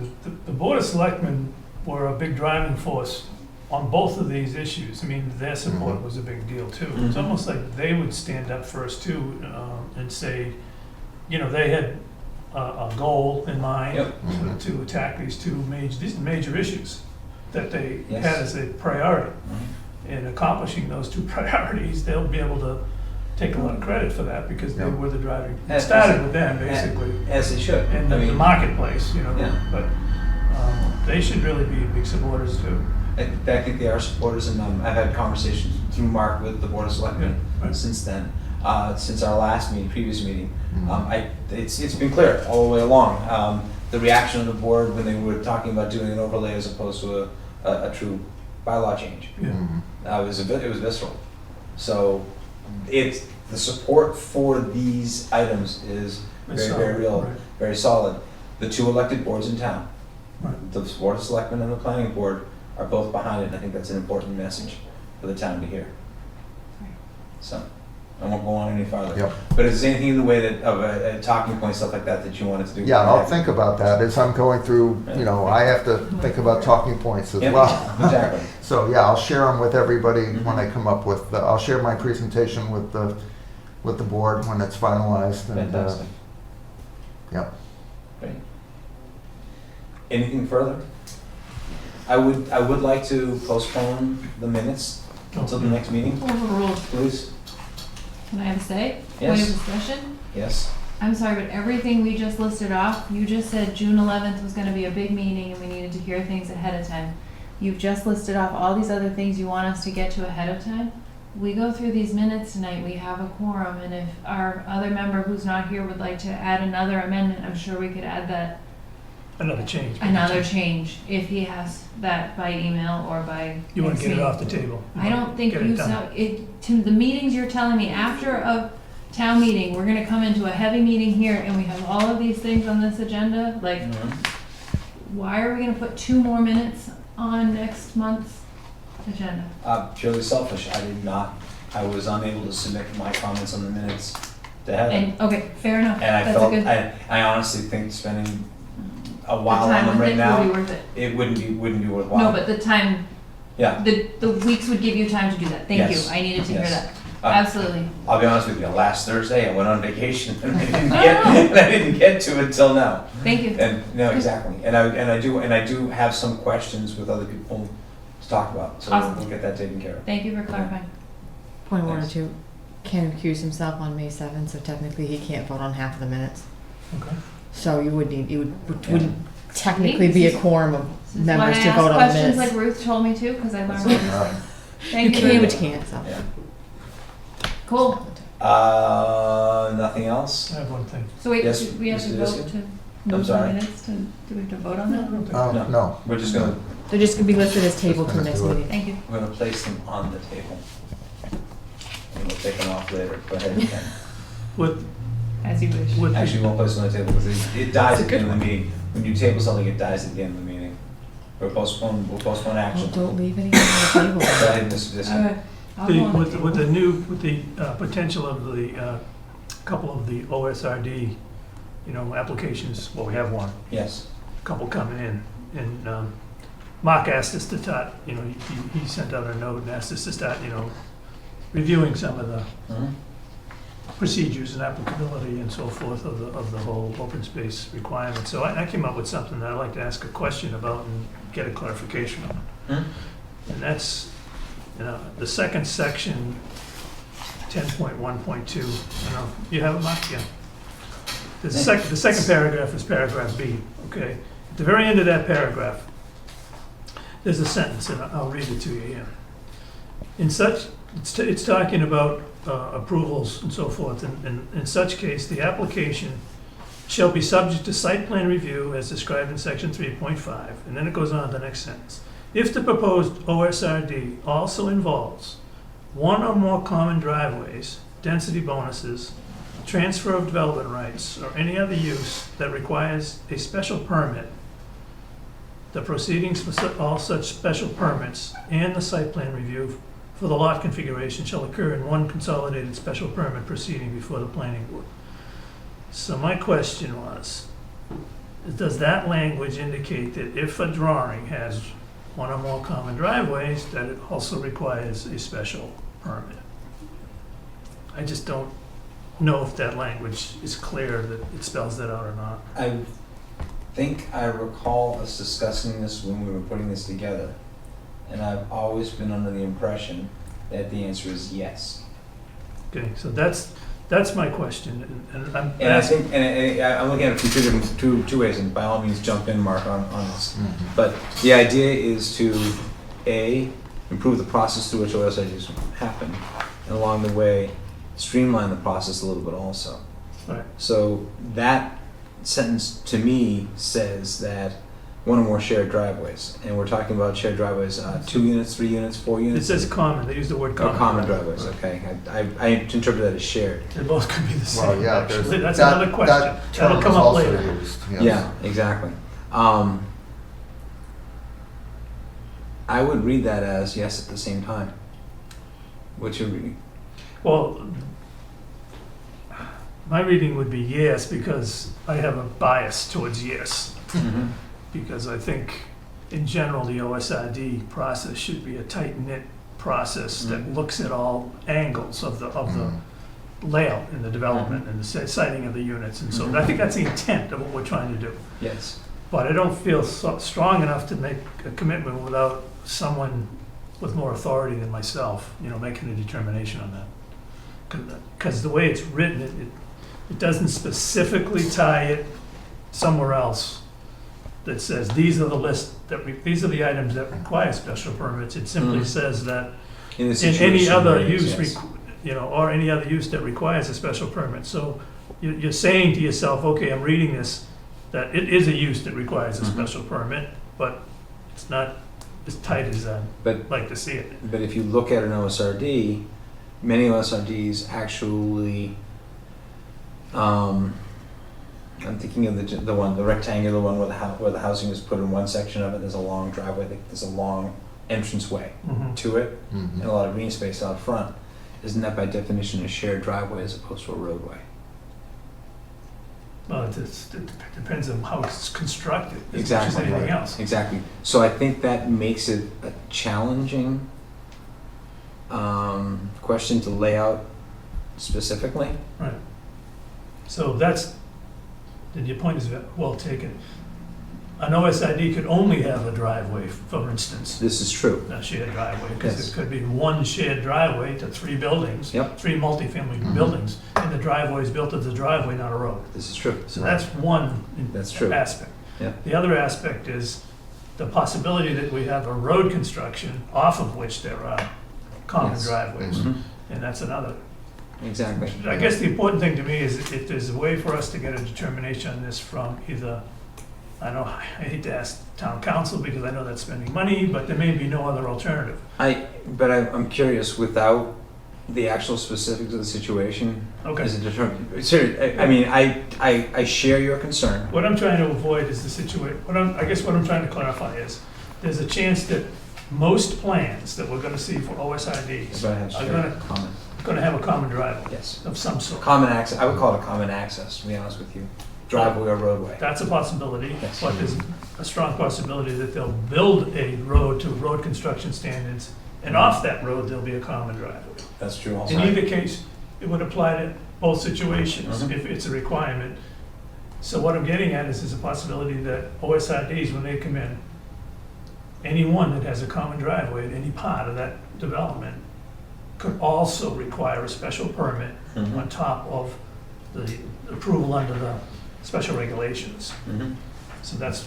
The Board of Selectmen were a big driving force on both of these issues. I mean, their support Mhm. was a big deal too. It's Mhm. almost like they would stand up first too, and say, you know, they had a goal in mind Yep. Mhm. to attack these major issues that they Yes. had as a priority. In accomplishing those two priorities, they'll be able to take a lot of credit for that because they Yeah. were the driving, it As- started with them basically. as they should. In I the mean, marketplace, you know, Yeah. but they should really be big supporters too. I think they are supporters, and I've had conversations through Mark with the Board of Selectmen Yeah, right. since then, since our last meeting, previous meeting. Mhm. It's been clear all the way along. The reaction of the board when they were talking about doing an overlay as opposed to a true bylaw change, Yeah. Mhm. it was visceral. So the support for these items is It's very, very solid, real, right. very solid. The two elected boards in town, Right. the Board of Selectmen and the Planning Board, are both behind it, and I think that's an important message for the town to hear. So, I won't go on any farther. Yep. But is there anything in the way that, of a talking point, stuff like that you wanted to do? Yeah, I'll think about that as I'm going through, you know, I have to think about talking points as Yeah, well. exactly. So, yeah, I'll share them with everybody Mhm. when I come up with, I'll share my presentation with the board when it's finalized. And Fantastic. Yep. Great. Anything further? I would like to postpone the minutes until the next meeting, Overruled. please. Can I have a say? Yes. Point of discussion? Yes. I'm sorry, but everything we just listed off, you just said June 11th was gonna be a big meeting and we needed to hear things ahead of time. You've just listed off all these other things you want us to get to ahead of time. We go through these minutes tonight, we have a quorum, and if our other member who's not here would like to add another amendment, I'm sure we could add that, Another change. another change, if he has that by email or by You want next to get it meeting. off the table. I don't think Get it you done. saw, to the meetings you're telling me, after a town meeting, we're gonna come into a heavy meeting here and we have all of these things on this agenda, like, why are we gonna put 2 more minutes on next month's agenda? Purely selfish, I was unable to submit my comments on the minutes to Heather. And, okay, fair enough, And I that's a felt, good, I honestly think spending a while on them right now, Would be worth it. it wouldn't be worthwhile. No, but the time, Yeah. the weeks would give you time to do that. Thank you. Yes. I needed to hear Yes. that. Uh, Absolutely. I'll be honest with you, last Thursday, I went on vacation and I didn't Oh, get, no. and I didn't get to it till now. Thank you. And, no, exactly. And I do have some questions with other people to talk about, so Awesome. we'll get that taken care of. Thank you for clarifying. Point one or Thanks. two, Ken recused himself on May 7th, so technically he can't vote on half of the minutes. Okay. So you would need, wouldn't technically be a quorum of members to vote on the Questions like minutes. Ruth told me to, because I learned all these things. You Thank you. can, very but much. you can't, so. Yeah. Cool. Nothing else? I have one thing. So wait, Yes, do we have to Mr. vote Diskin? to I'm move the sorry. minutes to, do we have to vote on that? No. No. We're just gonna, They're just gonna be listed as table to the next do it. meeting. Thank you. we're gonna place them on the table. And we'll take them off later. Go ahead, Ken. Would, As you wish. would, Actually, we won't place them on the table because it dies at the end of the meeting. When you table something, it dies at the end of the meeting. We'll postpone Well, action. don't leave anything on the Go table. ahead, Mr. Diskin. Okay. I'll go on the table. with the potential of the, couple of the OSRD, applications, well, we have one, Yes. couple coming in, and Mark asked us to start, he sent out a note and asked us to start, reviewing some of the Mhm. procedures and applicability and so forth of the whole open space requirement. So I came up with something that I'd like to ask a question about and get a clarification on. Hmm? And that's, the second section, 10.1.2, you have it, Mark? Yeah. The second paragraph is paragraph B, okay? At the very end of that paragraph, there's a sentence, and I'll read it to you here. In such, it's talking about approvals and so forth, and in such case, the application shall be subject to site plan review as described in section 3.5, and then it goes on to the next sentence. If the proposed OSRD also involves one or more common driveways, density bonuses, transfer of development rights, or any other use that requires a special permit, the proceedings for all such special permits and the site plan review for the lot configuration shall occur in one consolidated special permit proceeding before the planning board. So my question was, does that language indicate that if a drawing has one or more common driveways, that it also requires a special permit? I just don't know if that language is clear, that it spells that out or not. I think I recall us discussing this when we were putting this together. And I've always been under the impression that the answer is yes. Okay, so that's my question, and I'm And I asking, think, and I'm looking at it from two ways, and by all means jump in, Mark, on this. Mhm. But the idea is to, A, improve the process through which OSIDs happen, and along the way, streamline the process a little bit also. right, So that sentence to me says that one or more shared driveways, and we're talking about shared driveways, 2 units, 3 units, 4 it units? says common, they use the word Oh, common. common driveways, okay. I interpret that as shared. They both could be the Well, same, yeah, actually, there's, that's that, another question, that that'll term come is up also later. used, yes. Yeah, exactly. I would read that as yes at the same time. What's your reading? Well, my reading would be yes, because I have a bias towards yes. Because I think, in general, the OSRD process should be a tight-knit process that looks at all angles of the layout and the development and the siting of the units, and so I think that's the intent of what we're trying to do. Yes. But I don't feel strong enough to make a commitment without someone with more authority than myself, making a determination on that. Because the way it's written, it doesn't specifically tie it somewhere else that says, these are these are the items that require special permits. It simply says that In, in any other use, or any other use that requires a special permit. So you're saying to yourself, okay, I'm reading this, that it is a use that requires a special permit, but it's not as tight as I'd But like to see it. But if you look at an OSRD, many OSRDs actually, I'm thinking of the rectangular one where the housing is put in one section of it. There's a long driveway. There's a long entranceway to it, Mhm. and a lot of green space out front. Isn't that by definition a shared driveway as opposed to a roadway? Well, it depends on how it's constructed, as much as Exactly. anything else. Exactly. So I think that makes it a challenging question to lay out specifically. Right. So then your point is well taken. An OSID could only have a driveway, for instance, This is true. a shared driveway, because Yes. it could be one shared driveway to 3 buildings. Yep. 3 multifamily buildings, and the driveway is built as a driveway, not a road. This is true. So that's one That's true. aspect. Yep. The other aspect is the possibility that we have a road construction off of which there are common Yes. driveways, Mhm. and that's another. Exactly. I guess the important thing to me is if there's a way for us to get a determination on this from either, I know, I hate to ask town council because I know that's spending money, but there may be no other alternative. But I'm curious, without the actual specifics of the situation, Okay. is it determined? Seriously, I mean, I share your concern. What I'm trying to avoid is the situation, I guess what I'm trying to clarify is, there's a chance that most plans that we're gonna see for OSIDs But I have are shared comment. gonna have a common driveway Yes. of some sort. Common access, I would call it a common access, to be honest with you. Driveway or roadway. That's a possibility, Yes. but there's a strong possibility that they'll build a road to road construction standards, and off that road, there'll be a common driveway. That's true also. In either case, it would apply to both situations Mhm. if it's a requirement. So what I'm getting at is there's a possibility that OSIDs, when they come in, anyone that has a common driveway at any part of that development could also require a special permit Mhm. on top of the approval under the special regulations. Mhm. So that's,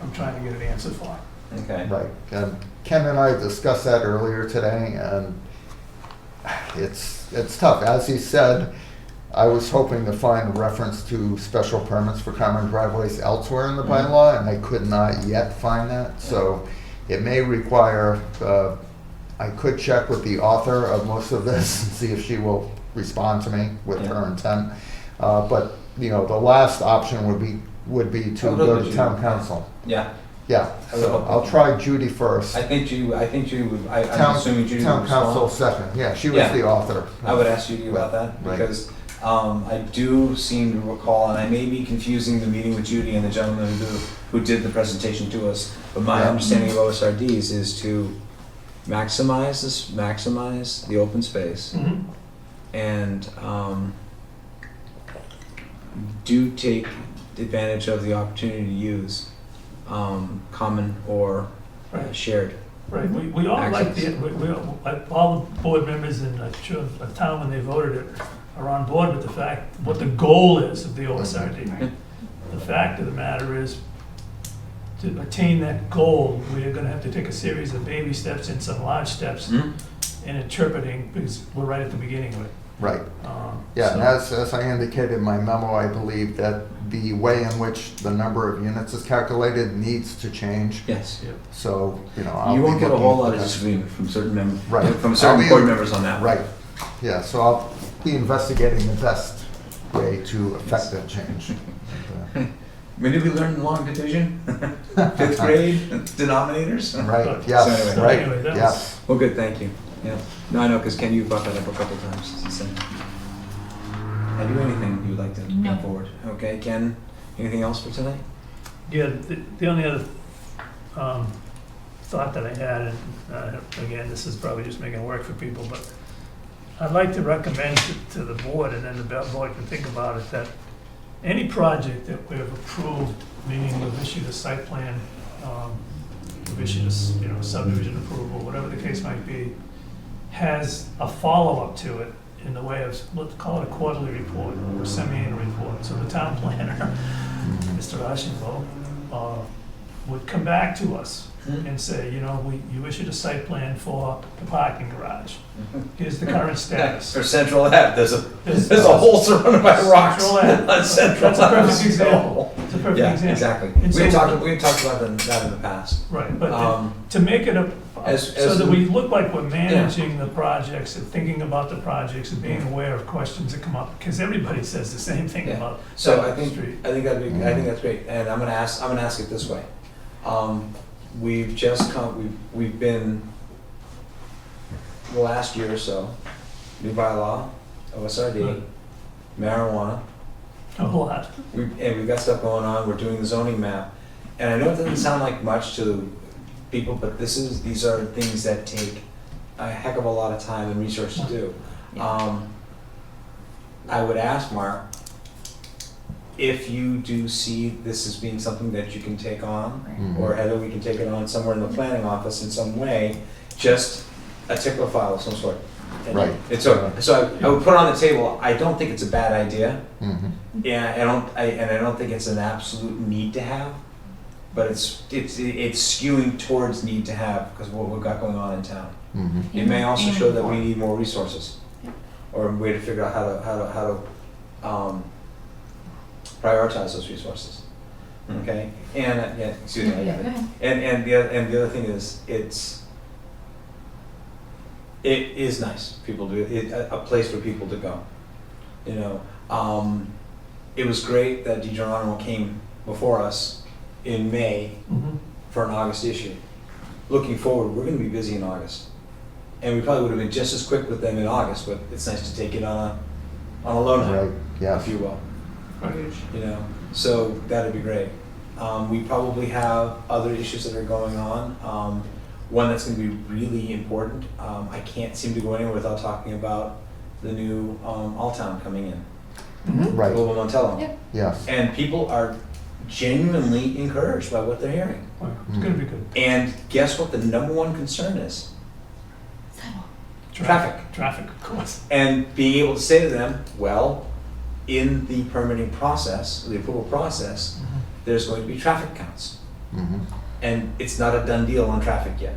I'm trying to get an answer for. Okay. Right, and Ken and I discussed that earlier today, and it's tough. As he said, I was hoping to find a reference to special permits for common driveways elsewhere in the bylaw, and I could not yet find that, so it may require, I could check with the author of most of this and see if she will respond to me with her intent. But, you know, the last option would be to I'll go go to to town Judy. council. Yeah, Yeah, I would so hope I'll that- try Judy first. I think Judy would, I'm Town- assuming Judy would Town council respond. second, yeah, she was Yeah. the author. I would ask Judy about that, Right. because I do seem to recall, and I may be confusing the meeting with Judy and the gentleman who did the presentation to us, but my Yeah. understanding of OSRDs is to maximize the open space, and do take advantage of the opportunity to use common or Right. shared. Right, we all like Access. all the board members and I'm sure the town, when they voted it, are on board with the fact, what the goal is of the OSRD. The fact of the matter is, to attain that goal, we are gonna have to take a series of baby steps and some large steps Mhm. in interpreting, because we're right at the beginning of it. Right, yeah, and So- as I indicated in my memo, I believe that the way in which the number of units is calculated needs to change. Yes. So, you know, I'll You be won't get a looking whole lot for of that. disagreement from certain members, Right. from I'll certain be- board members on that. Right, yeah, so I'll be investigating the best way to affect that change. When did we learn long division? Fifth grade denominators? Right, So yes, anyway, right, that was- yes. Well, good, thank you. Yeah. No, I know, because Ken, you brought that up a couple times. Since then. Have you anything you'd like to No. bring forward? Okay, Ken, anything else for tonight? Yeah, the only other thought that I had, and again, this is probably just making it work for people, but I'd like to recommend to the board, and then the board can think about it, that any project that we have approved, meaning we've issued a site plan, we've issued a subdivision approval, whatever the case might be, has a follow-up to it in the way of, let's call it a quarterly report or semi-annual report. So the town planner, Mr. Ashenbo, would come back to us and say, you issued a site plan for the parking garage. Here's the current status. For Central Ave, there's There's a hole surrounded by rocks. Central Ave. on Central That's a Ave. perfect example. It's a perfect Yeah, example. exactly. And We had so- talked about that in the past. Right, but Um, to make it as- so as- that we look like we're managing the projects and thinking about the projects and being aware of questions that come up, because everybody says the same thing Yeah. about So I Second think Street. I think that's great, and I'm gonna ask it this way. We've just we've been, the last year or so, new bylaw, OSRD, Right. marijuana, A lot. And we've got stuff going on, we're doing the zoning map. And I know it doesn't sound like much to people, but these are things that take a heck of a lot of time and resource to do. I would ask Mark, if you do see this as being something that you can take on, or Heather, we can take it on somewhere in the planning office in some way, just a tickler file of some sort. And Right. So I would put it on the table. I don't think it's a bad idea. Mhm. Yeah, I don't think it's an absolute need to have, but it's skewing towards need to have because of what we've got going on in town. Mhm. It may also show that we need more resources, or a way to figure out how to prioritize those resources. Okay, and excuse me. Yeah, go ahead. And the other thing is it is nice. People do it. A place for people to go. You know, it was great that DiGeronimo came before us in May for an August issue. Looking forward, we're going to be busy in August, and we probably would have been just as quick with them in August. But it's nice to take it on a low night, Right, yeah. if you will. You know, so that'd be great. We probably have other issues that are going on. One that's going to be really important. I can't seem to go anywhere without talking about the new Alltown coming in, Right, Global Montello. Yep. yes. And people are genuinely encouraged by what they're hearing. It's gonna be good. And guess what the number one concern is? Traffic. Traffic, of course. And being able to say to them, well, in the permitting process, the approval process, there's going to be traffic counts. Mhm. And it's not a done deal on traffic yet.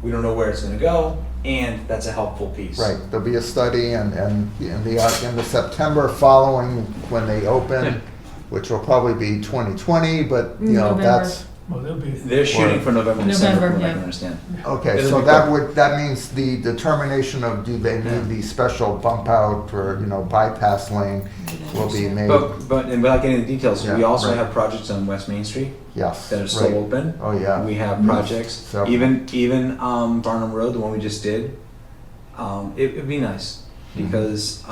We don't know where it's gonna go, and that's a helpful piece. Right, there'll be a study and in the September following when they open, which will probably be 2020, but you know, November. that's, Well, they'll be. They're shooting for November, December, from what I yeah. can understand. okay, It'll so be that means the determination of do they need the special bump out or, you know, bypass lane will be made, But and without getting into details, we Yeah, also right. have projects on West Main Street yes. that are still right. open. Oh, yeah. We have projects, Several. even Barnum Road, the one we just did. It'd be nice because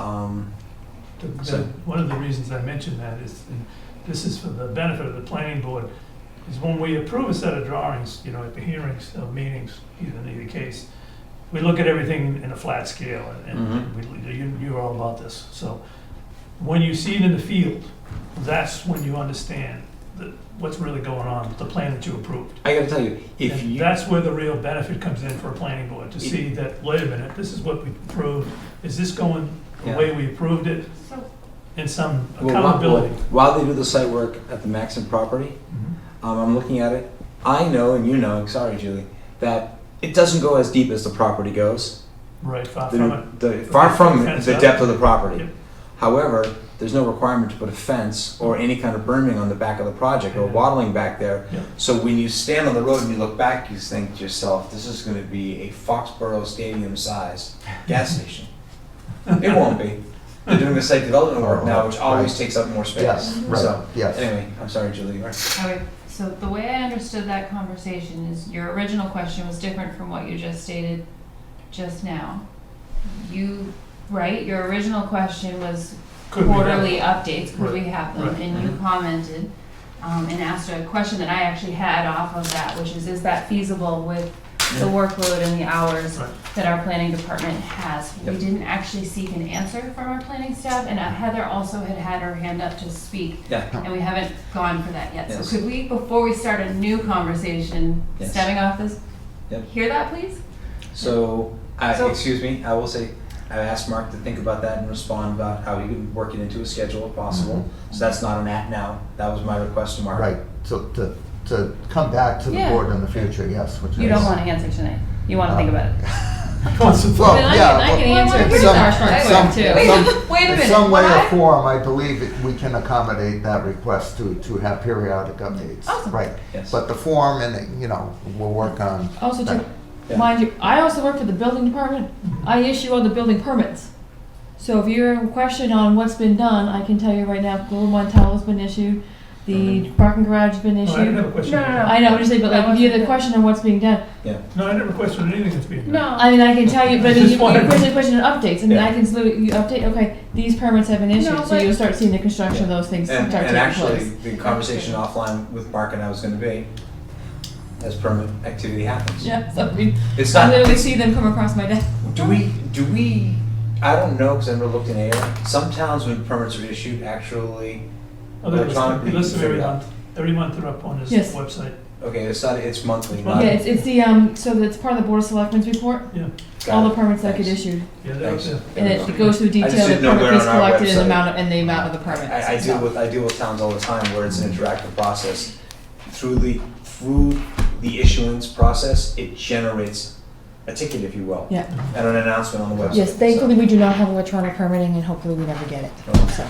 So- One of the reasons I mentioned that is, and this is for the benefit of the planning board, is when we approve a set of drawings, you know, at the hearings, meetings, either in either case, we look at everything in a flat scale, and you're all about this. So when you see it in the field, that's when you understand what's really going on with the plan that you approved. I gotta tell you, if And you that's where the real benefit comes in for a planning board, to see that, wait a minute, this is what we approved, is this going the Yeah. way we approved it? And some well, accountability. while they do the site work at the Maxim property, I'm looking at it. I know, and you know, sorry, Julie, that it doesn't go as deep as the property goes. Right, far from it. Far from Fence the up. depth of the property. Yep. However, there's no requirement to put a fence or any kind of berming on the back of the project or Yeah. wattling back there. Yep. So when you stand on the road and you look back, you think to yourself, this is going to be a Foxborough Stadium-sized gas station. It won't be. They're doing the site development work now, which always Right. takes up more space. Yes, right, So, yes. anyway, I'm sorry, Julie. Okay, so the way I understood that conversation is your original question was different from what you just stated just now. Your original question was Could we have quarterly it? updates, could we have them? Right. And you commented, and asked a question that I actually had off of that, which is that feasible with the workload and the hours Right. that our planning department has? We Yep. didn't actually seek an answer from our planning staff, and Heather also had her hand up to speak, Yeah. and we haven't gone for that yet. Yes. So could we, before we start a new conversation, Yes. stemming off this, Yep. hear that, please? So, So- excuse me, I will say, I asked Mark to think about that and respond about how he could work it into a schedule if possible. So that's not an act now. That was my request to Mark. Right, so to come back to the Yeah. board in the future, yes, which is. You don't want to answer tonight. You want to think about it. Well, yeah, I but- can answer Well, pretty some- far some- too. Wait a In minute. some way or What? form, I believe that we can accommodate that request to have periodic updates. Awesome. Right, Yes. but the form and, you know, we'll work on. Also, that. too, Yeah. mind you, I also work for the building department. I issue all the building permits. So if you're in question on what's been done, I can tell you right now, Global Montello's been issued. The parking garage has been No, I didn't have issued. a question. No, no, no. I know, I'm just saying, but That like, if you had wasn't the question on what's being done, No, I never questioned anything that's being done. No. I mean, I can tell you, but I mean, Just you wanted- question on updates, I mean, I can slowly, you update, okay, these permits have been No, issued, so but- you'll start seeing the construction of those things start And taking actually, place. the conversation offline with Mark and I was gonna be, as permit activity happens. Yeah, so I mean, It's I not, literally it's, see them come across my desk. do we, I don't know, because I never looked in Ayer. Some towns when permits are issued actually, Oh, they electronically list them every figured out. month. Every month they're up on this Yes. website. Okay, it's monthly, It's not. Yeah, it's the, so that's part of the Board of Selectmen's report, Yeah, all the Got it. permits that get Thanks. issued. yeah, they're up Thanks. there. And it goes through I just detail, the didn't know permit where fees on our collected and the website. amount, and the amount of the permit. I deal with towns all the time where it's an interactive process. Through the issuance process, it generates a ticket, if you will. Yeah. And an announcement on the website. Yes, thankfully, we do not have electronic permitting, and hopefully we never get it, so.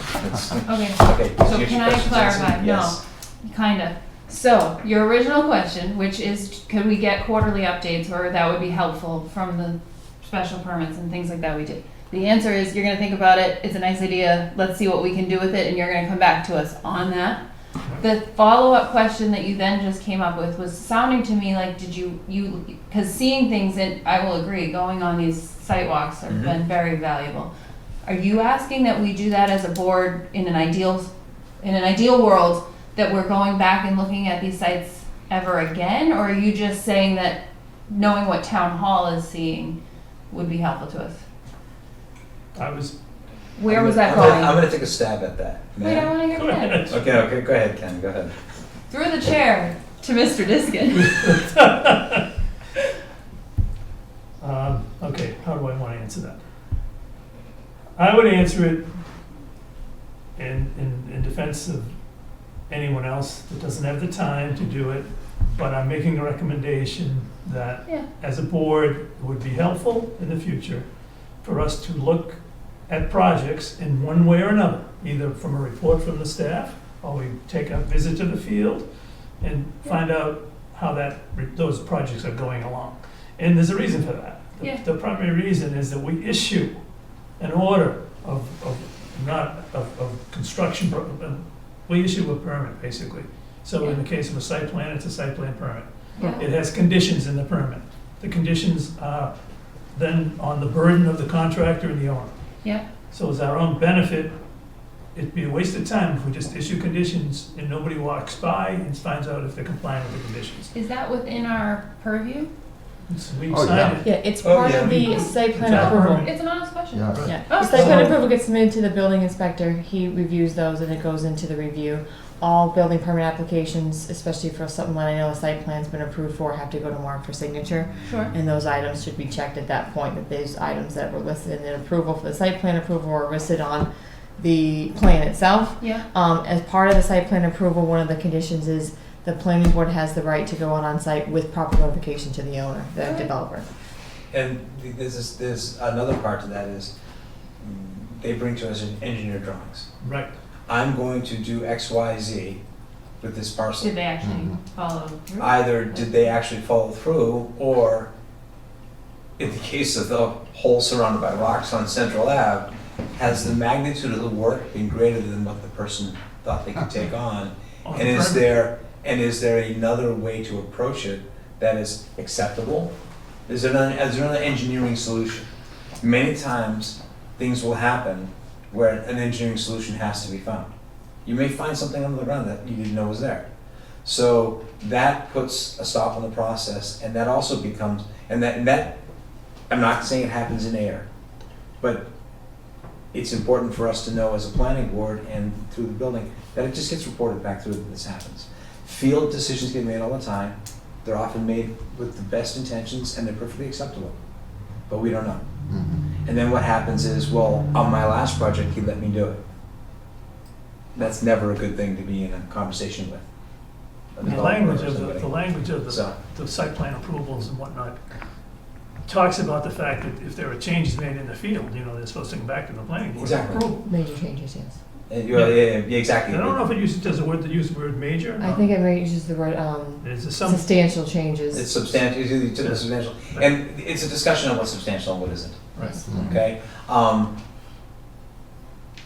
Okay, Okay. so your can I questions clarify? answered? No, Yes. kinda. So, your original question, which is, could we get quarterly updates, or that would be helpful from the special permits and things like that we did? The answer is, you're gonna think about it, it's a nice idea, let's see what we can do with it, and you're gonna come back to us on that. The follow-up question that you then just came up with was sounding to me like, did you, because seeing things, and I will agree, going on these site walks have been very valuable. Are you asking that we do that as a board in an ideal world, that we're going back and looking at these sites ever again? Or are you just saying that knowing what town hall is seeing would be helpful to us? Where was that I'm going? gonna take a stab at that. May Wait, I I? wanna hear Go from Ed. ahead. Okay, go ahead, Ken, go ahead. Through the chair to Mr. Diskin. Okay, how do I want to answer that? I would answer it in defense of anyone else that doesn't have the time to do it, but I'm making a recommendation that Yeah. as a board, it would be helpful in the future for us to look at projects in one way or another, either from a report from the staff, or we take a visit to the field and find out how those projects are going along. And there's a reason for that. Yeah. The primary reason is that we issue an order of construction, we issue a permit, basically. So in the case of a site plan, it's a site plan permit. Yeah. It has conditions in the permit. The conditions are then on the burden of the contractor and the owner. Yeah. So as our own benefit, it'd be a waste of time if we just issue conditions and nobody walks by and finds out if they're complying with the conditions. Is that within our purview? We Oh, yeah. signed it. Yeah, it's Oh, part yeah, of we- the site plan It's our approval. permit. It's an honest question. Yeah. Yeah, Oh. the site plan So- approval gets submitted to the building inspector, he reviews those and it goes into the review. All building permit applications, especially for something that I know a site plan's been approved for, have to go to Mark for signature. Sure. And those items should be checked at that point, that those items that were listed in the approval for the site plan approval are listed on the plan itself. Yeah. As part of the site plan approval, one of the conditions is the planning board has the right to go on site with proper notification to the owner, the Alright. developer. And there's another part to that is, they bring to us engineer drawings. Right. I'm going to do X, Y, Z with this parcel. Did they actually follow through? Either did they actually follow through, or in the case of the hole surrounded by rocks on Central Ave, has the magnitude of the work been greater than what the person thought they could take on? On And the is permit. there another way to approach it that is acceptable? Is there another engineering solution? Many times, things will happen where an engineering solution has to be found. You may find something under the ground that you didn't know was there. So that puts a stop on the process, and that also becomes, and that, I'm not saying it happens in Ayer, but it's important for us to know as a planning board and through the building, that it just gets reported back through that this happens. Field decisions get made all the time. They're often made with the best intentions, and they're perfectly acceptable, but we don't know. And then what happens is, well, on my last project, he let me do it. That's never a good thing to be in a conversation with. a The developer language or of somebody. the language of So- the site plan approvals and whatnot talks about the fact that if there are changes made in the field, they're supposed to come back to the planning board for Exactly. approval. Major changes, yes. Yeah, exactly. I don't know if it uses, does the word major? I think it uses the word, Is there some, substantial changes. It's substantial, it's either Yeah. substantial, and it's a discussion on what's substantial and what isn't, right, okay?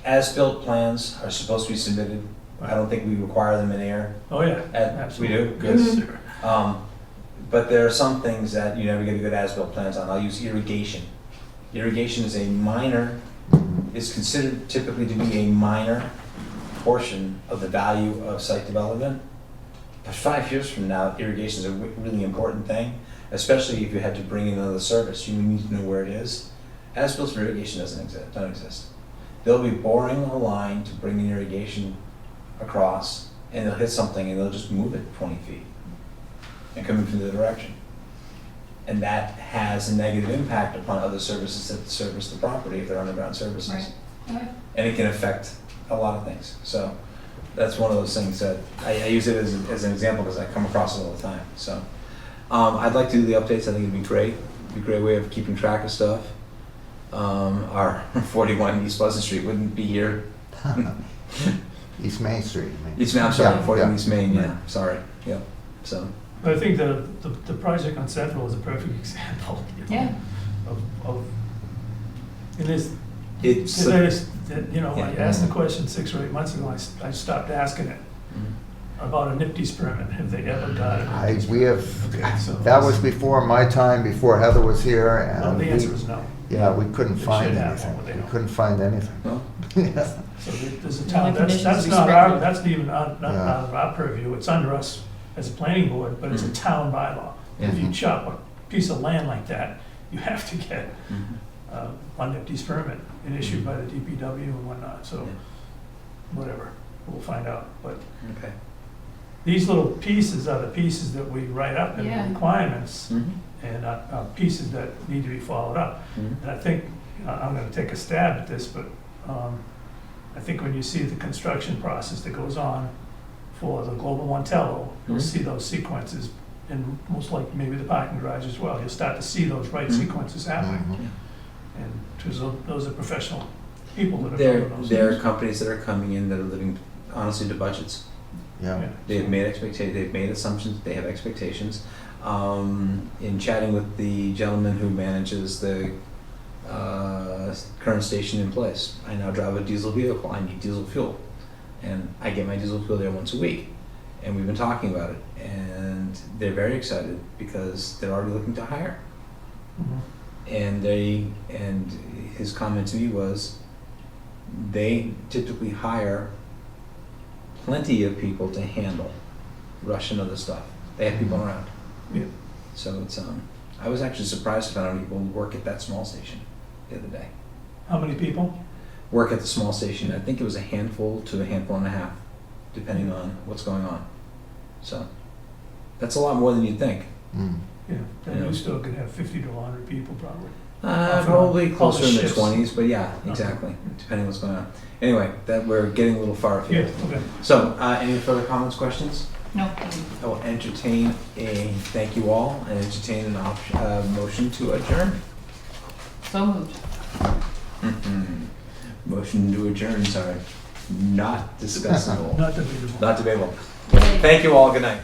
As-built plans are supposed to be submitted I don't think we require them in Ayer. Oh, yeah. We Absolutely. do? Good. Yes, sir. But there are some things that you never get a good as-built plans on. I'll use irrigation. Irrigation is is considered typically to be a minor portion of the value of site development. But 5 years from now, irrigation is a really important thing, especially if you had to bring in another service. You need to know where it is. As-built for irrigation don't exist. They'll be boring a line to bring in irrigation across, and they'll hit something and they'll just move it 20 feet and come in from the other direction. And that has a negative impact upon other services that service the property if they're underground services. Right. Okay. And it can affect a lot of things. So that's one of those things that I use it as an example because I come across it all the time. So I'd like to do the updates. I think it'd be great. It'd be a great way of keeping track of stuff. Our 41 East Pleasant Street wouldn't be here. East Main Street, I mean. East Main, I'm sorry, Yeah, 41 yeah. East Main, yeah, sorry, yeah, so. But I think the project on Central is a perfect example. Yeah. Of, it is, It's, you know, I asked the question 6 or 8 months ago, I stopped asking it about a NIPD's permit, have they ever got it? We have, Okay, so. that was before my time, before Heather was here, No, and the answer we, is no. yeah, we couldn't They find should have anything. one, but they We don't. couldn't find anything. well, Yeah. So there's a The town, only that's conditions not respected. that's even not Yeah. out of our purview, it's under us as a planning board, but it's a Mhm. town bylaw. If you Mhm. chop a piece of land like that, you have to get one NIPD's permit and issued by the DPW and whatnot, so whatever, we'll find out. But okay. these little pieces are the pieces that we write up in Yeah. the requirements Mhm. and are pieces that need to be followed up. Mhm. And I think, I'm gonna take a stab at this, but I think when you see the construction process that goes on for the Global One Tello, you'll Mhm. see those sequences, and most likely maybe the parking garage as well. You'll start to see those right Mhm. sequences happening. Mhm. And 'cause those are professional people that are There, building those there are things. companies that are coming in that are living honestly to budgets. Yeah. They've made assumptions, they have expectations. In chatting with the gentleman who manages the current station in place, I now drive a diesel vehicle, I need diesel fuel. And I get my diesel fuel there once a week. And we've been talking about it, and they're very excited because they're already looking to hire. Mhm. And his comment to me was, they typically hire plenty of people to handle rush and other stuff. They have people around. Yeah. So it's, I was actually surprised to find out people work at that small station the other day. How many people? Work at the small station, I think it was a handful to a handful and a half, depending on what's going on. So, that's a lot more than you'd think. Mm. Yeah, that Yeah. new store could have 50 to 100 people probably. Probably all the closer in the shifts. 20s, but yeah, exactly, depending what's going on. Anyway, that we're getting a little far Yeah, afield. okay. So, any further comments, questions? No. I will entertain thank you all, and entertain an motion to adjourn. So moved. Motion to adjourn, sorry. Not discussable. Not debatable. Not debatable. Thank you all, good night.